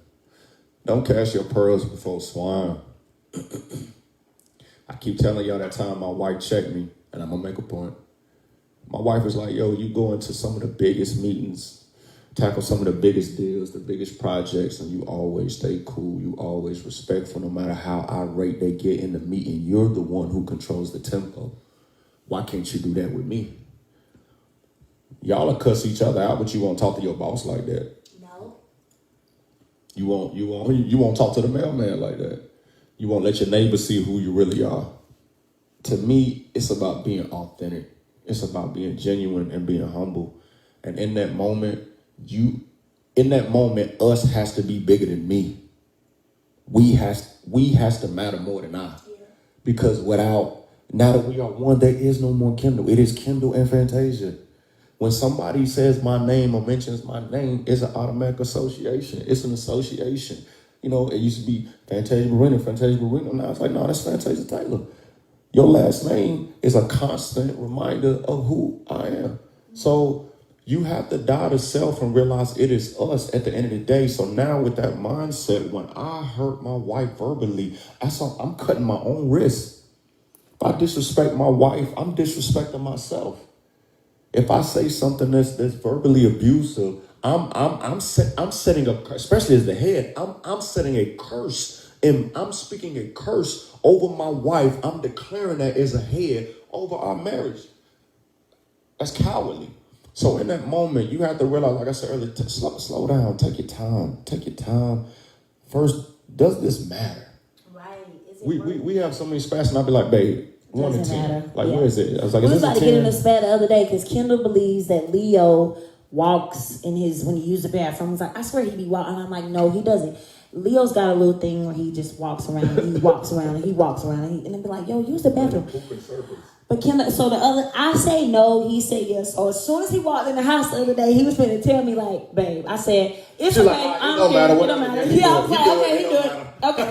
Don't cast your pearls before swine. I keep telling y'all that time my wife checked me, and I'm going to make a point. My wife was like, yo, you go into some of the biggest meetings, tackle some of the biggest deals, the biggest projects, and you always stay cool. You always respectful, no matter how irate they get in the meeting. You're the one who controls the tempo. Why can't you do that with me? Y'all will cuss each other out, but you won't talk to your boss like that. No. You won't talk to the mailman like that. You won't let your neighbor see who you really are. To me, it's about being authentic. It's about being genuine and being humble. And in that moment, us has to be bigger than me. We has to matter more than I. Yeah. Because now that we are one, there is no more Kendall. It is Kendall and Fantasia. When somebody says my name or mentions my name, it's an automatic association. It's an association. You know, it used to be Fantasia Marino. Now it's like, no, that's Fantasia Taylor. Your last name is a constant reminder of who I am. So you have to die to self and realize it is us at the end of the day. So now with that mindset, when I hurt my wife verbally, I'm cutting my own wrist. If I disrespect my wife, I'm disrespecting myself. If I say something that's verbally abusive, I'm setting a, especially as the head, I'm setting a curse, and I'm speaking a curse over my wife. I'm declaring that as a head over our marriage. That's cowardly. So in that moment, you have to realize, like I said earlier, slow down, take your time. First, does this matter? Right. We have so many spats, and I'll be like, babe, 1 to 10. Matter. Like, Yeah. where is it? I was like, we is was this about a to get 10? in this spat the other day because Kendall believes that Leo walks when he uses the bathroom. He's like, I swear he be walking. And I'm like, no, he doesn't. Leo's got a little thing where he just walks around. He walks around. And I'd be like, yo, use the bathroom. But Kendall, I say no, he said yes. So as soon as he walked in the house the other day, he was going to tell me, like, babe, I said, it's okay. Like, it don't matter. It don't matter. Yeah, I was like, okay, he do it. Okay,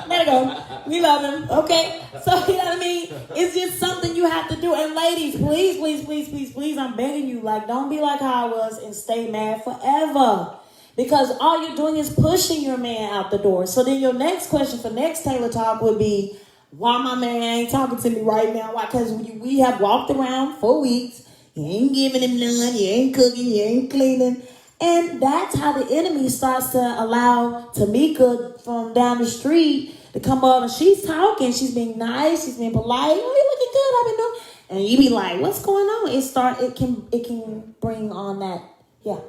let it go. We love him. Okay, so you know what I mean? It's just something you have to do. And ladies, please, I'm begging you, like, don't be like how I was and stay mad forever. Because all you're doing is pushing your man out the door. So then your next question for next Taylor Talk would be, why my man ain't talking to me right now? Why? Because we have walked around for weeks. You ain't giving him none. You ain't cooking. You ain't cleaning. And that's how the enemy starts to allow Tamika from down the street to come up, and she's talking. She's being nice. She's being polite. Oh, you looking good. I've been doing. And you be like, what's going on? It can bring on that. Yeah.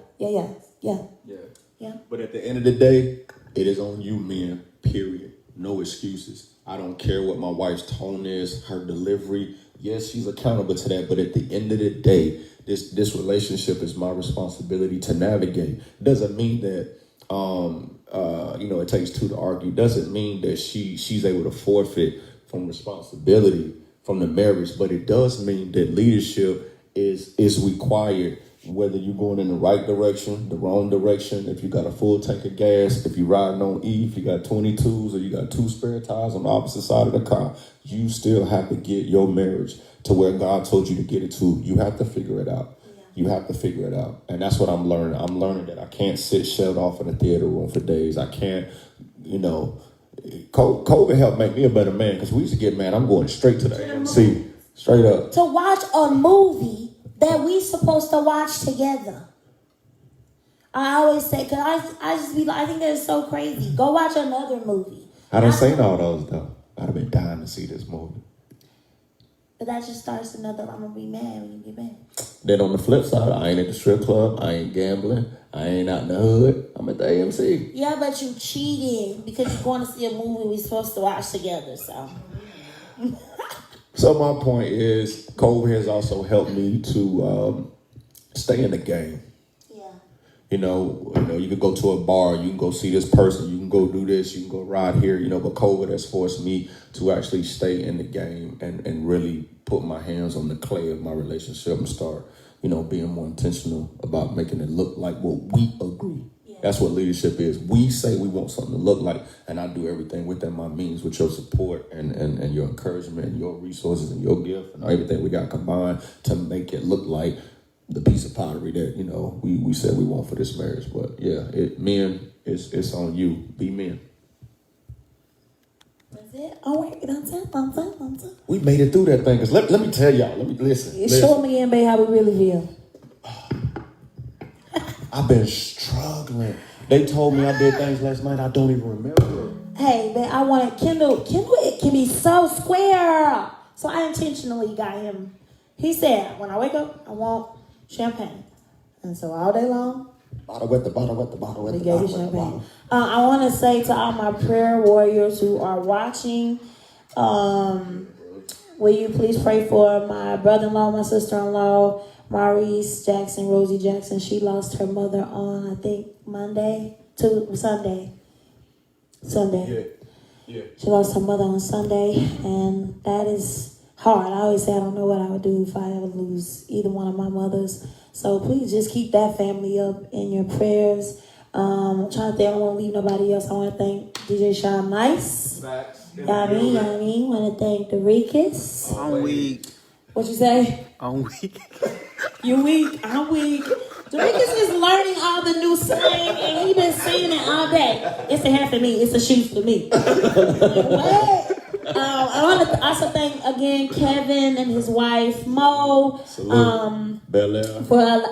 But at the end of the day, it is on you, men. Period. No excuses. I don't care what my wife's tone is, her delivery. Yes, she's accountable to that. But at the end of the day, this relationship is my responsibility to navigate. Doesn't mean that it takes two to argue. Doesn't mean that she's able to forfeit from responsibility from the marriage. But it does mean that leadership is required. Whether you're going in the right direction, the wrong direction, if you got a full tank of gas, if you're riding on E, if you got 22s or you got 2 spare tires on the opposite side of the car, you still have to get your marriage to where God told you to get it to. You have to figure it out. Yeah. You have to figure it out. And that's what I'm learning. I'm learning that I can't sit shut off in a theater room for days. I can't, COVID helped make me a better man because we used to get mad. I'm going straight to the AMC, straight up. To watch a movie that we supposed to watch together. I always say, cause I just be like, I think that's so crazy. Go watch another movie. I done seen all those though. I'd have been dying to see this movie. But that just starts another. I'm gonna be mad when you get mad. Then on the flip side, I ain't at the strip club. I ain't gambling. I ain't out in the hood. I'm at the AMC. Yeah, but you cheated because you're going to see a movie we're supposed to watch together. So my point is, COVID has also helped me to stay in the game. Yeah. You can go to a bar, you can go see this person, you can go do this, you can go ride here, but COVID has forced me to actually stay in the game and really put my hands on the clay of my relationship and start, being more intentional about making it look like what we agree. That's what leadership is. We say we want something to look like, and I do everything within my means with your support and your encouragement and your resources and your gift and everything we got combined to make it look like the piece of pottery that, we said we want for this marriage. But yeah, men, it's on you. Be men. That's it. All right, I'm done. We made it through that thing. Cause let me tell y'all. Let me listen. Show me again, babe, how we really feel. I've been struggling. They told me I did things last night I don't even remember. Hey, man, I wanted Kendall. Kendall, it can be so square. So I intentionally got him. He said, when I wake up, I want champagne. And so all day long, bottle wet the bottle. We gave you champagne. I want to say to all my prayer warriors who are watching, will you please pray for my brother-in-law, my sister-in-law, Maurice Jackson, Rosie Jackson. She lost her mother on, I think, Sunday. Yeah. She lost her mother on Sunday, and that is hard. I always say I don't know what I would do if I ever lose either one of my mothers. So please just keep that family up in your prayers. I'm trying to think, I don't want to leave nobody else. I want to thank DJ Sean Nice. You know what I mean? Want to thank the Rikus. I'm weak. What you say? I'm weak. You weak. I'm weak. Demetrius is learning all the new slang, and he been saying it all day. It's a hat for me. It's a shoes for me. What? I want to also thank again Kevin and his wife Mo for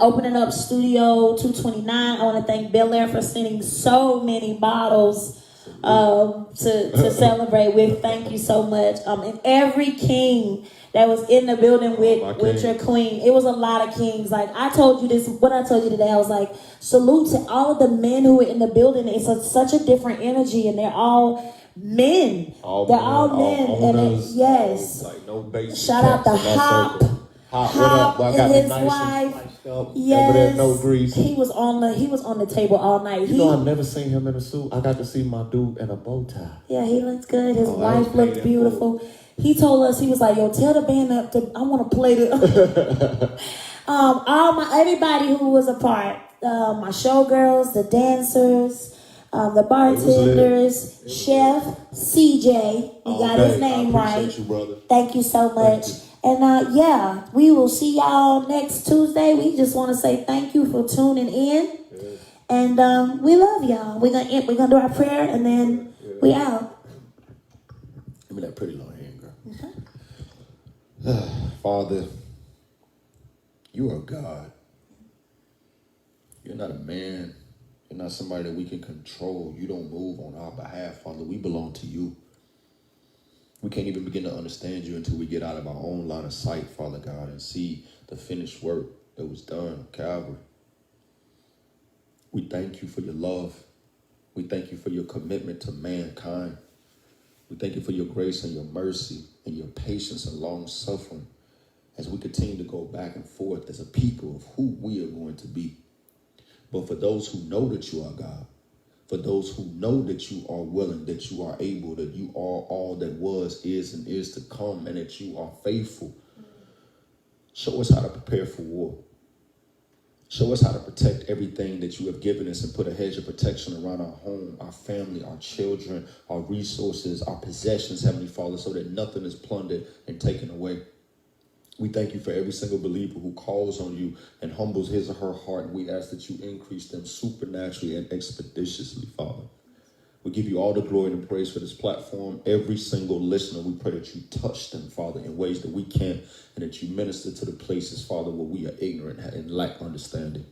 opening up Studio 229. I want to thank Bel Air for sending so many bottles to celebrate with. Thank you so much. And every king that was in the building with your queen. It was a lot of kings. Like I told you this, what I told you today, I was like, salute to all of the men who were in the building. It's such a different energy, and they're all men. They're all men. Owners, yes. Like no basic. Shout out to Hop and his wife. Yes. No grease. He was on the table all night. I've never seen him in a suit. I got to see my dude in a bow tie. Yeah, he looks good. His wife looks beautiful. He told us, he was like, yo, tell the band up to, I want to play the everybody who was a part, my showgirls, the dancers, the bartenders, Chef CJ, you got his name right. You, brother. Thank you so much. And we will see y'all next Tuesday. We just want to say thank you for tuning in. And we love y'all. We're gonna do our prayer and then we out. Give me that pretty long hand. Father, you are God. You're not a man. You're not somebody that we can control. You don't move on our behalf, Father. We belong to you. We can't even begin to understand you until we get out of our own line of sight, Father God, and see the finished work that was done on Calvary. We thank you for your love. We thank you for your commitment to mankind. We thank you for your grace and your mercy and your patience and long suffering as we continue to go back and forth as a people of who we are going to be. But for those who know that you are God, for those who know that you are willing, that you are able, that you are all that was, is, and is to come, and that you are faithful, show us how to prepare for war. Show us how to protect everything that you have given us and put a hedge of protection around our home, our family, our children, our resources, our possessions, Heavenly Father, so that nothing is plundered and taken away. We thank you for every single believer who calls on you and humbles his or her heart. And we ask that you increase them supernaturally and expeditiously, Father. We give you all the glory and praise for this platform. Every single listener, we pray that you touch them, Father, in ways that we can't, and that you minister to the places, Father, where we are ignorant and lack understanding.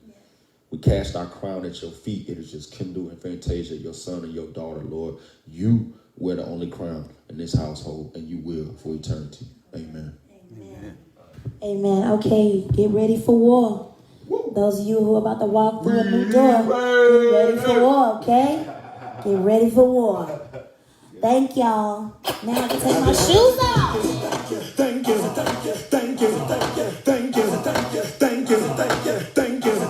We cast our crown at your feet. It is just Kendall and Fantasia, your son and your daughter, Lord. You wear the only crown in this household, and you will for eternity. Amen. Amen. Amen. Okay, get ready for war. Those of you who are about to walk through a new door, get ready for war, okay? Get ready for war. Thank y'all. Now I can take my shoes off. Thank you, thank you, thank you, thank you, thank you, thank you, thank you, thank you, thank you, thank you,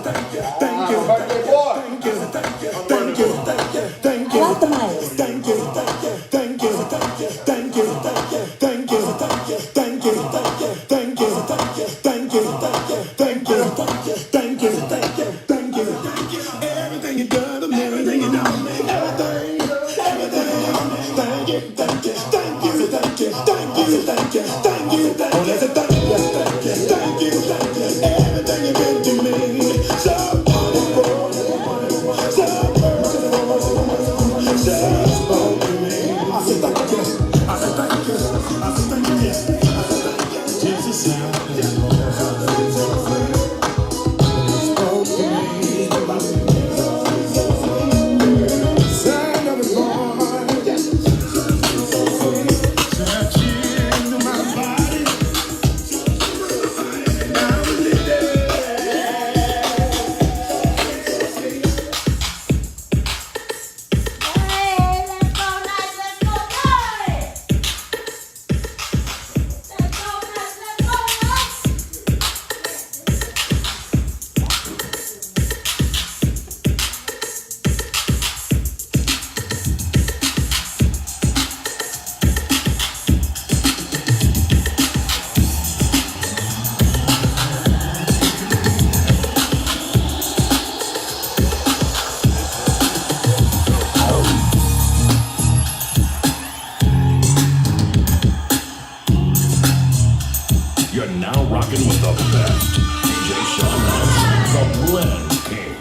thank you, thank you, thank you, thank you, thank you, thank you. I like the mic. Thank you, thank you, thank you, thank you, thank you, thank you, thank you, thank you, thank you, thank you, thank you, thank you, thank you, thank you, thank you, thank you, thank you, thank you, thank you. Everything you done to me, everything you done to me, everything, everything. Thank you, thank you, thank you, thank you, thank you, thank you, thank you, thank you, thank you, thank you, thank you, everything you've been to me. So wonderful, so wonderful, so spoke to me. I said thank you, I said thank you, I said thank you, I said thank you, Jesus, spoke to me. Son of a boy, touch into my body. I believe it. Hey, let's go nice, let's go nice. Let's go nice, let's go nice. You're now rocking with the best. DJ Sean Nice, the Blend King.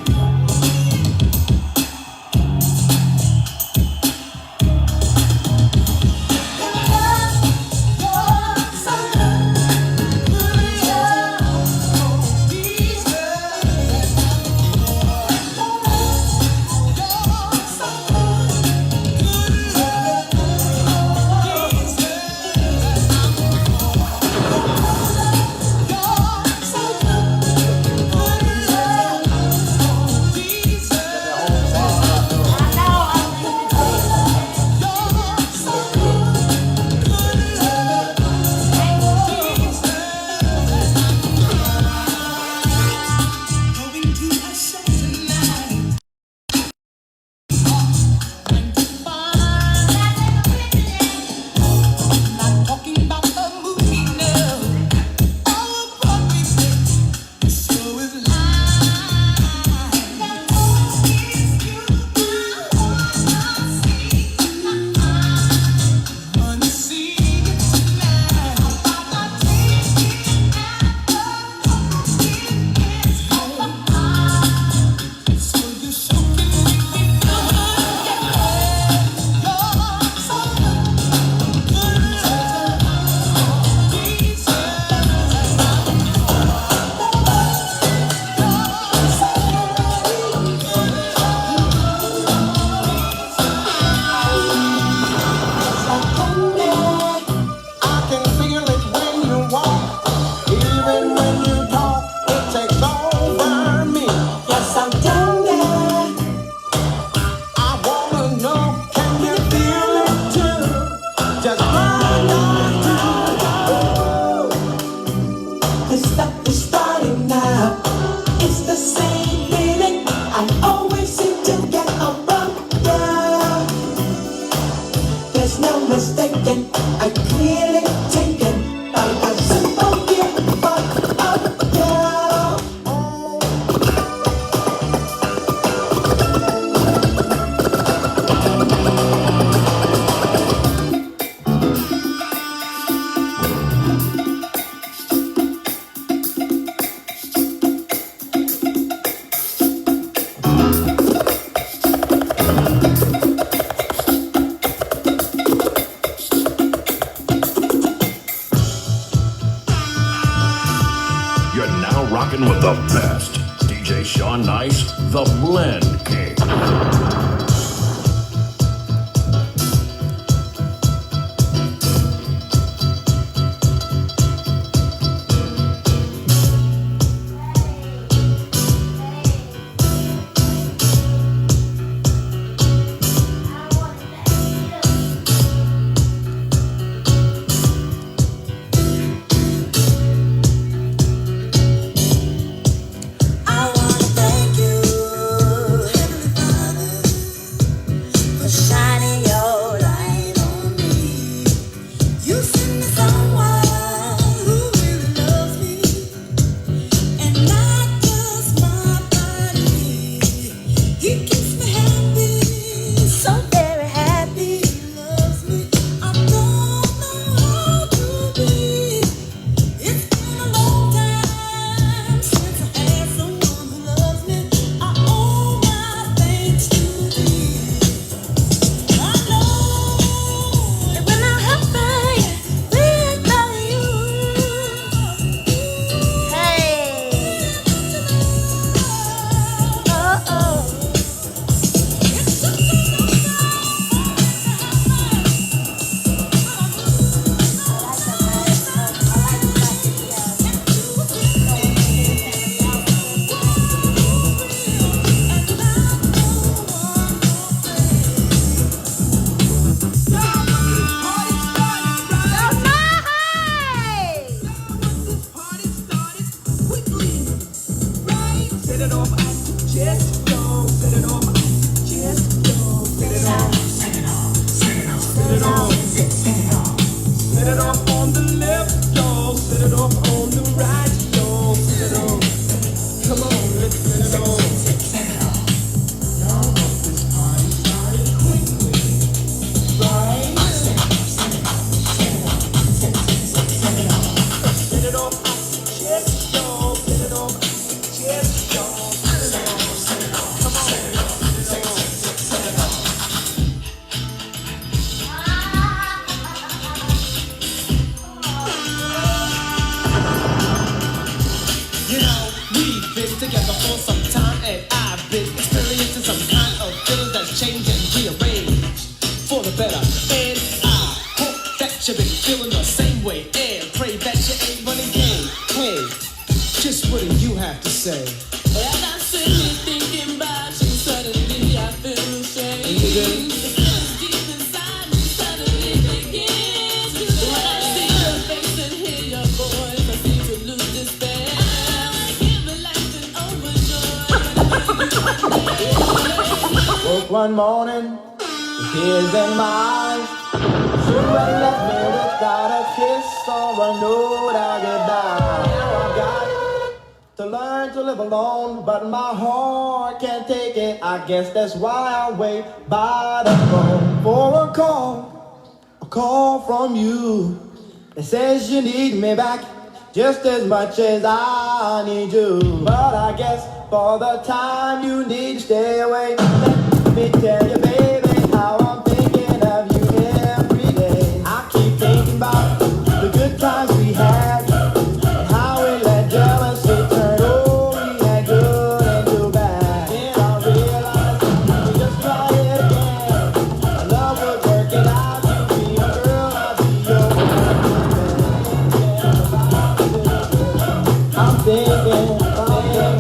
the best. DJ Sean Nice, the Blend King. One morning, with tears in my eyes, she had left me without a kiss or a note of goodbye. Now I've got to learn to live alone, but my heart can't take it. I guess that's why I wait by the phone for a call from you that says you need me back just as much as I need you. But I guess for the time you need to stay away. Let me tell you, baby, how I'm thinking of you every day. I keep thinking about the good times we had, and how we let jealousy turn all we had good into bad. Then I realized we just try it again. Our love would work it out. You'd be a girl, I'd be your boyfriend. I'm thinking about you.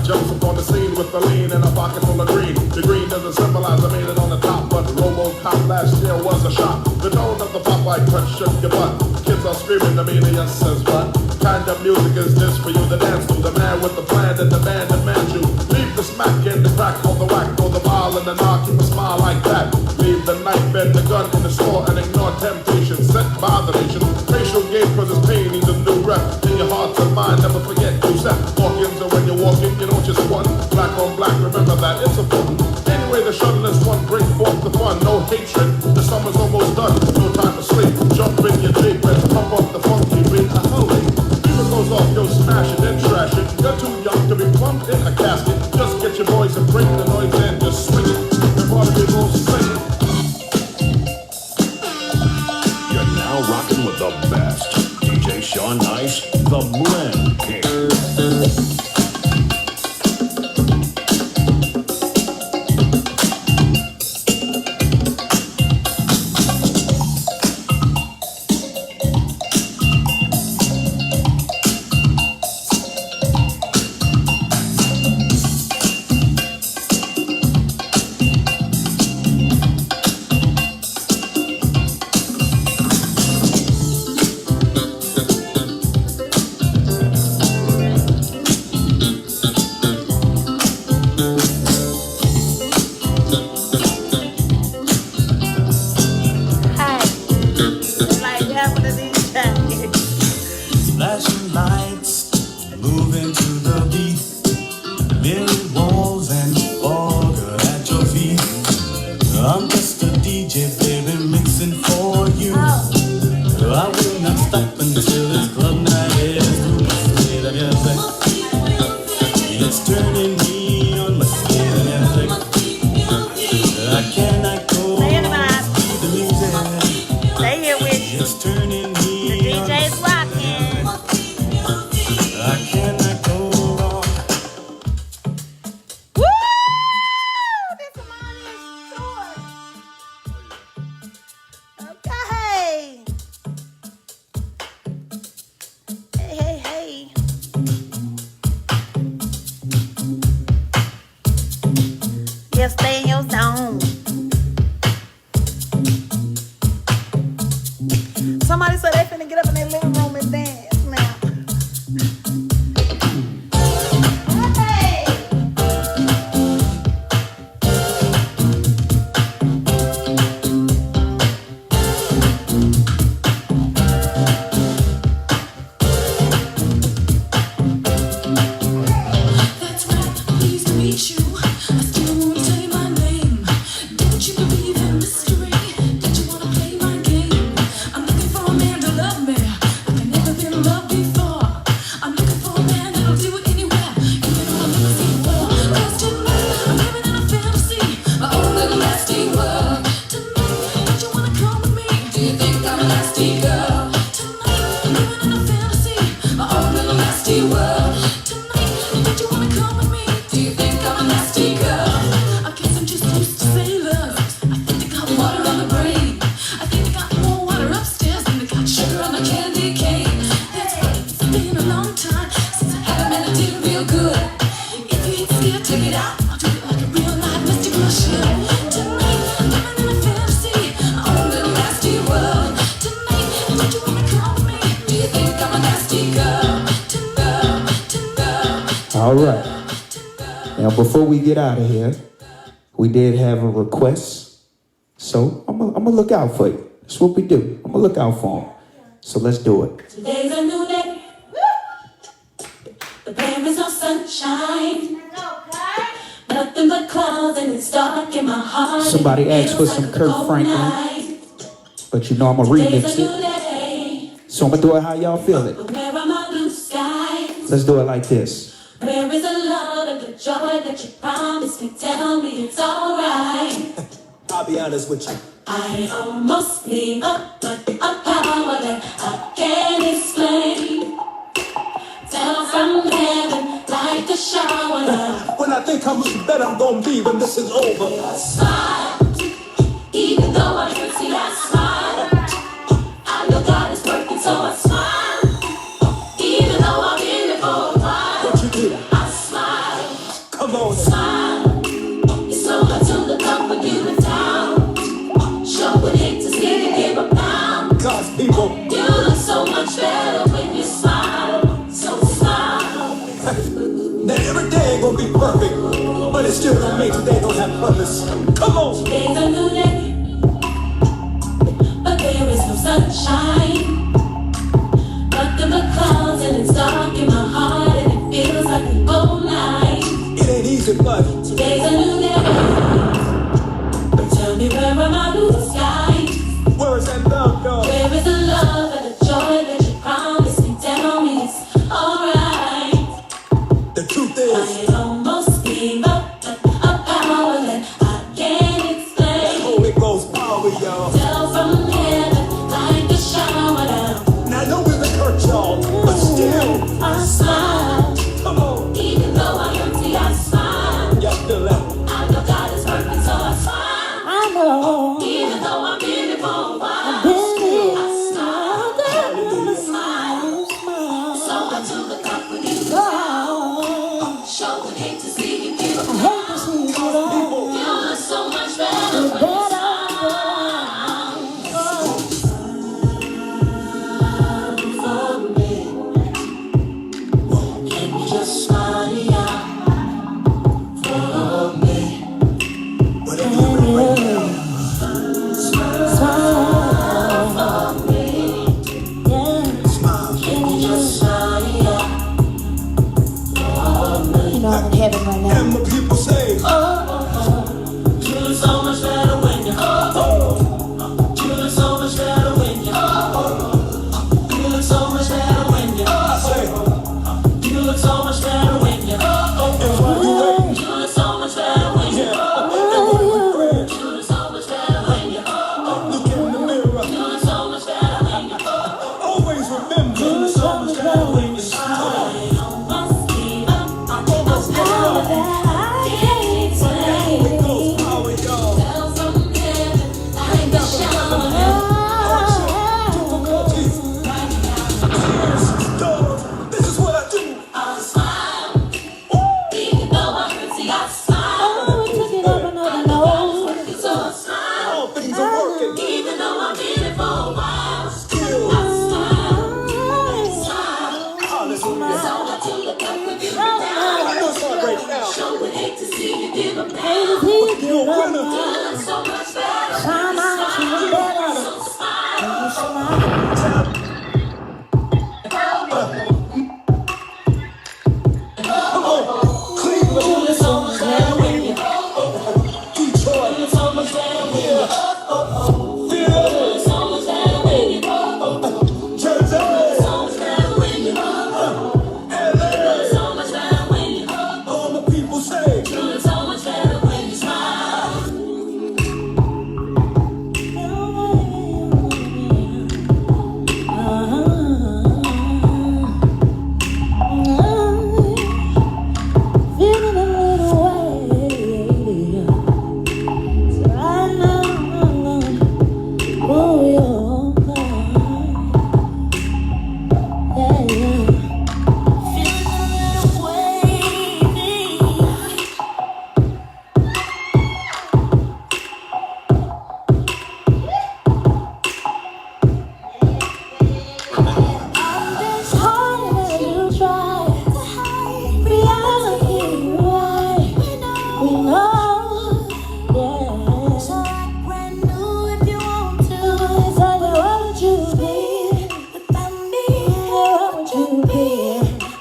Jumps up on the scene with the lean and a pocket full of green. The green doesn't symbolize I made it on the top, but RoboCop last year was a shot. The tone of the Popeye crunch shook your butt. Kids are screaming, the media says what? Kind of music is this for you to dance to? The man with the plan and the man demands you. Leave the smack and the crack on the whack, throw the ball and the knock, keep a smile like that. Leave the knife and the gun in the store and ignore temptation set by the nation. Racial game cause it's pain needs a new rep. In your heart and mind, never forget you set. Walk-ins and when you're walking, you don't just one. Black on black, remember that, it's important. Anyway, the shuttle is one, bring forth the fun. No hatred, the summer's almost done. No time to sleep, jump in your Jeep and pump up the funky beat. Holy, fever goes off, yo, smash it and trash it. You're too young to be plumped in a casket. Just with the best. DJ Sean Nice, the Blend King. Flashing lights, moving to the beat, mirrored walls and order at your feet. I'm just a DJ, baby, mixing for you. I will not stop until this club night is through. Play the music, it's turning me on. My skin and music, I cannot go on with the music. Stay here with you. It's turning me The on. DJ's rocking. I cannot go wrong. Woo! This is my tour. Okay. Hey, hey, hey. Yeah, stay in your zone. Somebody said they finna get up in their living room and dance now. Hey! That's right, pleased to meet you. I still won't tell you my name. Don't you believe in mystery? Did you wanna play my game? I'm looking for a man to love me. I've never been loved before. I'm looking for a man that'll do it anywhere, even though I've never seen before. 'Cause tonight I'm living in a fantasy, my own little nasty world. Tonight, don't you wanna come with me? Do you think I'm a nasty girl? Tonight I'm living in a fantasy, my own little nasty world. Tonight, don't you wanna come with me? Do you think I'm a nasty girl? I guess I'm just used to sailors. I think they got water on the brain. I think they got more water upstairs than they got sugar on a candy cane. That's right, it's been a long time since I had a man that did real good. If you ain't scared, take it out. I'll do it like a real live nasty girl should. Tonight, I'm living in a fantasy, my own little nasty world. Tonight, don't you wanna come with me? Do you think I'm a nasty girl? All right. Now, before we get out of here, we did have a request. So I'm gonna look out for you. That's what we do. I'm gonna look out for them. So let's do it. Today's a new day, but there is no sunshine. Nothing but clouds and it's dark in my heart. Somebody It asked for feels some like a Kirk cold Franklin, night. but you know I'm gonna Today's remix a new it. day, So I'm gonna do it how y'all feel it. but where are my blue skies? Let's do it like this. Where is the love and the joy that you promised me? Tell me it's alright. I'll be honest with you. I almost gave up, but a power that I can't explain. Down from heaven like a shower. When I think how much better I'm gonna be when this is over. I smile, even though I'm hurting, I smile. I know God is working, so I smile. Even though I've been here for a while, What you do? I smile, Come on. smile. It's so hard to look up when you look down. Sure would hate to see you give up now. God's people. You look so much better when you smile, so smile. Now every day ain't gonna be perfect, but it still don't make today don't have purpose. Come on. Today's a new day, but there is no sunshine. Nothing but clouds and it's dark in my heart and it feels like a cold night. It ain't easy, but Today's a new day, but tell me where are my blue skies? where is that love, God? Where is the love and the joy that you promised me? Tell me it's alright. The truth I is, had almost gave up, but a power that I can't explain. Holy Ghost power, y'all. Fell from heaven like a shower. Even though I've been it for a while, still I smile. So hard to look up when you're down. Sure would hate to see you give up now. You look so much better. So smile. Cleveland, so much better when you Detroit, so much better when you so much better when you Jersey, so much better when you LA, so much better when you all the people say so much better when you smile. Feeling a little way. So I know, oh yeah, yeah. Feeling a little way. It's harder to try to hide reality, right? We know, yeah. So act brand new if you want to. So where would you be without me? Where would you be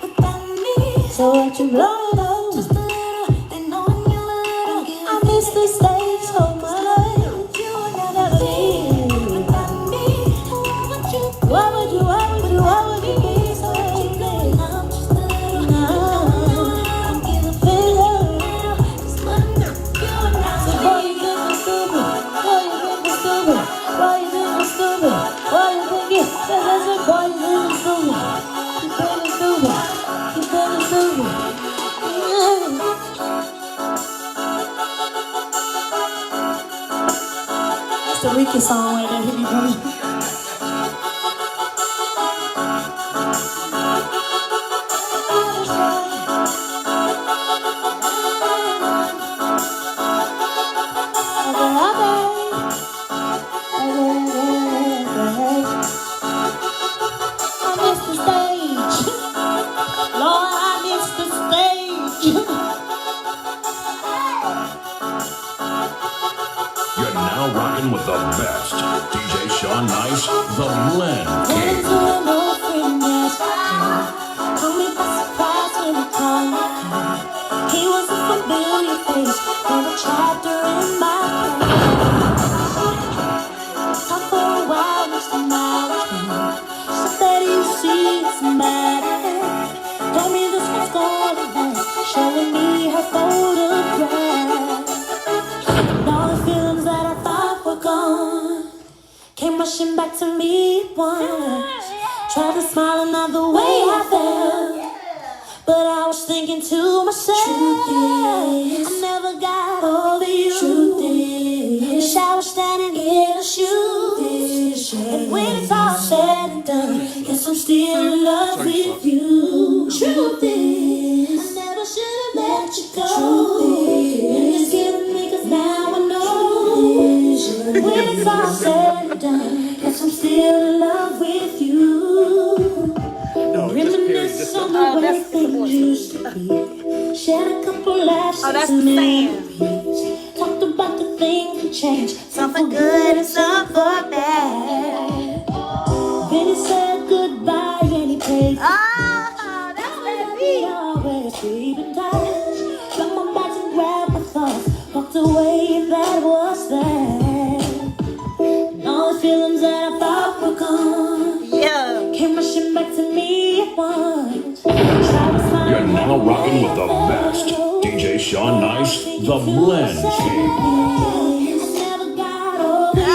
without me? So what you blowing up? Just a little, they knowing you a little. I miss the stage so much. You would never be without me. What would you be? So what you play? I'm just a little, I'm giving feel. Just let me know you and I. So boy, you think I'm stupid? Boy, you think I'm stupid? Boy, you think I'm stupid? Boy, you think it? That's it, boy, you think I'm stupid? You think I'm stupid? You think I'm stupid? That's the Ricky song right there. He be playing. I missed the stage. Lord, I missed the stage. You're now rocking with the best. DJ Sean Nice, the Blend King. Went to an old friend last night. Caught me by surprise when he called me. He was a familiar face from a chapter in my past. Talked for a while, Mr. Malcolm. Said that you see it's matter. Told me this was going on, showing me her photograph. And all the feelings that I thought were gone came rushing back to me at once. Tried to smile another way I felt, but I was thinking to myself, I never got over you. Truth is, I was standing in your shoes. And when it's all said and done, guess I'm still in love with you. Truth is, I never should have let you go. And it's killing me 'cause now I know. When it's all said and done, guess I'm still in love with you. Reminisce on the way things used to be. Shared a couple laughs and some memories. Talked about the things that changed, some for good and some for bad. Then he said goodbye and he prayed for we always keep in touch. Got my bags and grabbed my thoughts, walked away, that was that. And all the feelings that I thought were gone, came rushing back to me at once. You're now rocking with the best. DJ Sean Nice, the Blend King. Never got over you.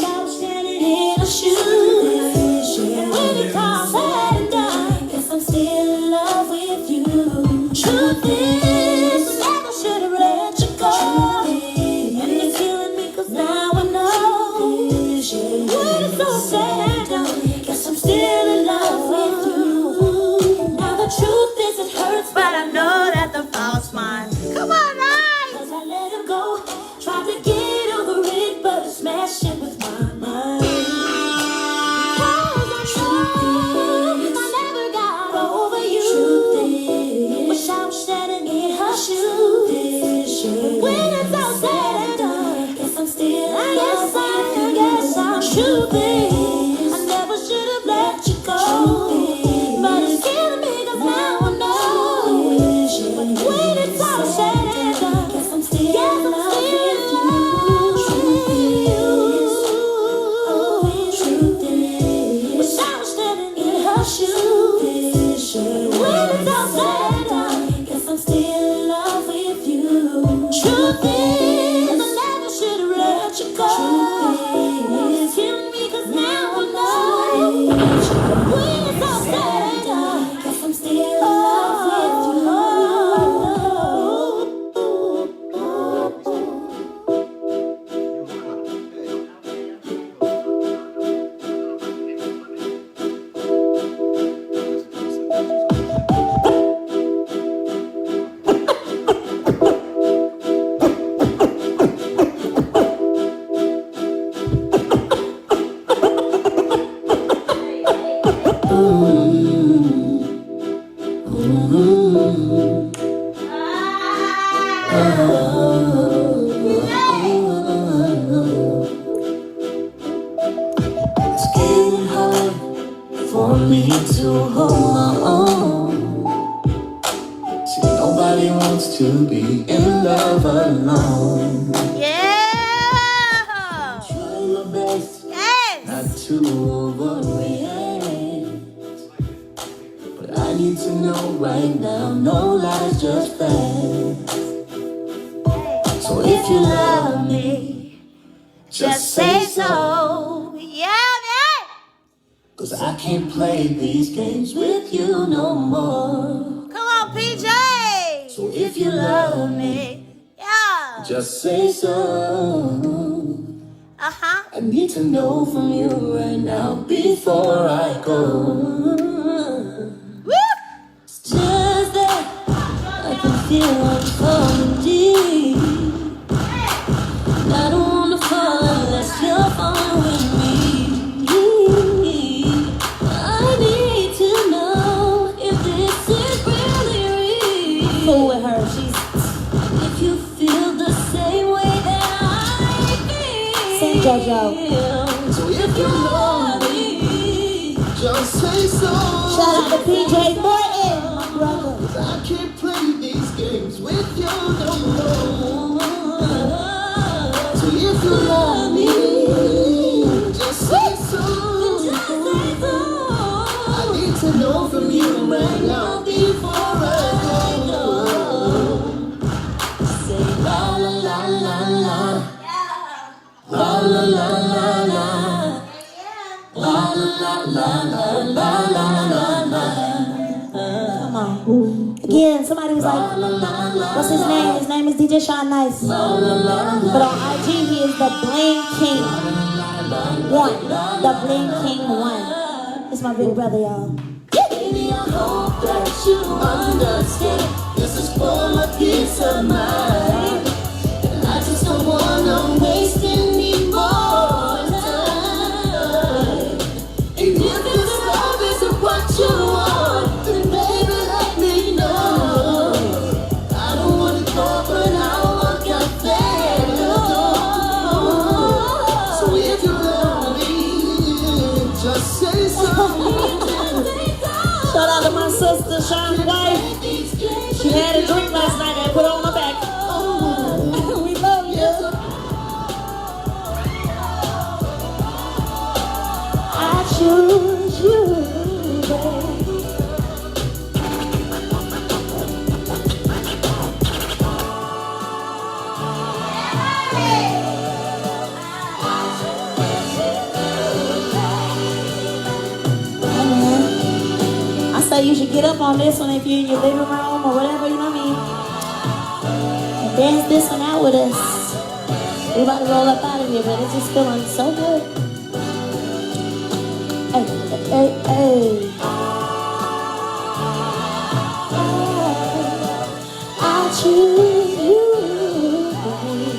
I was standing in her shoes. When it's all said and done, guess I'm still in love with you. Truth is, I never should have let you go. And it's killing me 'cause now I know. When it's all said and done, guess I'm still in love with you. Now the truth is it hurts, but I know that the fault's mine. Come on, guys! 'Cause I let him go guess I'm choosing. I never should have let you go, but it's killing me 'cause now I know. When it's all said and done, guess I'm still in love with you. Truth is, wish I was standing in her shoes. When it's all said and done, guess I'm still in love with you. Truth is, I never should have let you go. It's killing me 'cause now I know. When it's all said and done, guess I'm still in love with you. It's getting hard for me to hold my own. See, nobody wants to be in love alone. Yeah. Trying my best Yes. not to overreact, but I need to know right now, no lies, just facts. So if you love me, just say so. Yeah, man. 'Cause I can't play these games with you no more. Come on, PJ. So if you love me, Yeah. just say so. I need to know from you right now before I go. It's just that I can feel I'm falling deep. I don't wanna fall unless you're falling with me. I need to know if this is really real. Fool with her. She's If you feel the same way that I feel. Sing JoJo. So if you love me, just say so. Shout out to PJ Morton, my brother. 'Cause I can't play these games with you no more. So if you love me, just say so. I need to know from you right now before I go. Say la la la la la. La la la la la. La la la la la la la la. Come on. Again, somebody was like, what's his name? His name is DJ Sean Nice. But on IG, he is the Bling King 1. The Bling King 1. It's my big brother, y'all. Baby, I hope that you understand. This is for my peace of mind. And I just don't wanna waste any more time. And if this love isn't what you want, then baby, let me know. I don't wanna go, but I want your so if you love me, just say so. Shout out to my sister, Sean's wife. She had a drink last night and put it on her back. We love you. I choose you, babe. I say you should get up on this one if you're in your living room or whatever, you know what I mean? And dance this one out with us. We about to roll up out of here, but it's just feeling so good. Hey, hey, hey. I choose you, babe.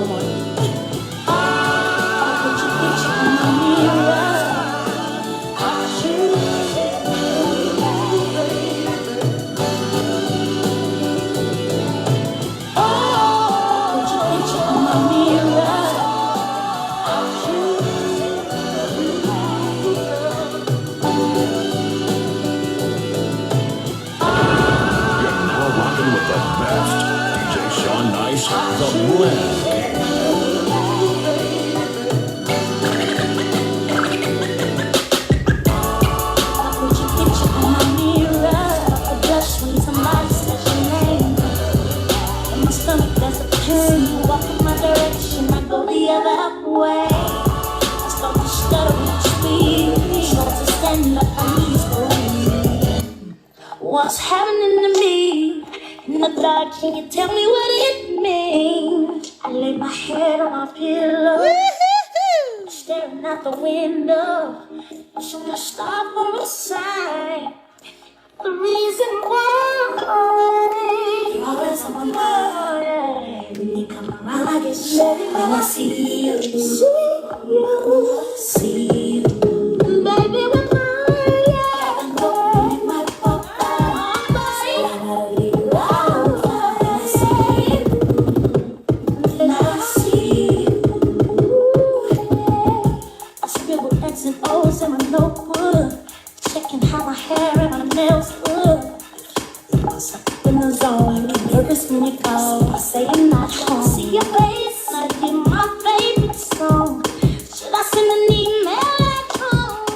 one more. What's happening to me? In the dark, can you tell me what it means? I lay my head on my pillow, staring out the window. So I stop for a sign. The reason why you're always on my mind. When you come around, I get shut when I see you. See you. Baby, we're in my notebook, checking how my hair and my nails look. Stuck in the zone, nervous when you call. I say I'm not home. See your face, I hear my favorite song. Should I send an email at home?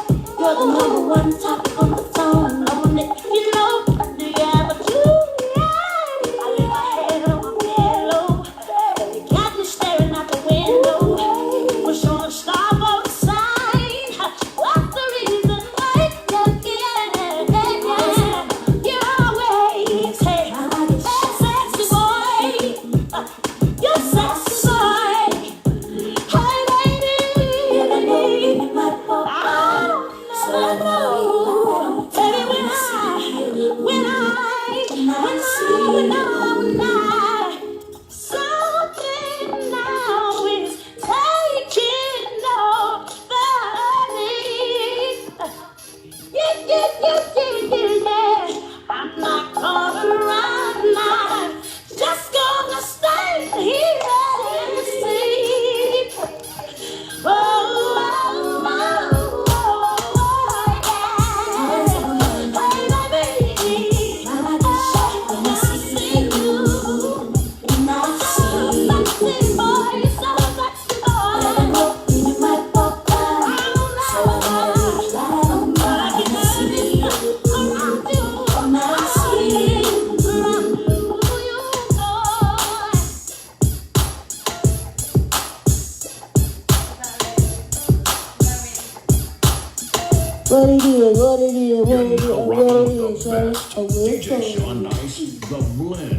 You're the number one topic on the phone. I wonder if you know, do you ever do? I lay my head on my pillow, you got me staring out the window. We're sure to stop outside. I'm not gonna run now, just gonna stay here and sleep. Oh, oh, oh, oh, baby, when I see you, when I see sexy boy, so sexy boy, you might pop out, so I can see you. What it is, You're now rocking with the best. DJ Sean Nice, the blend.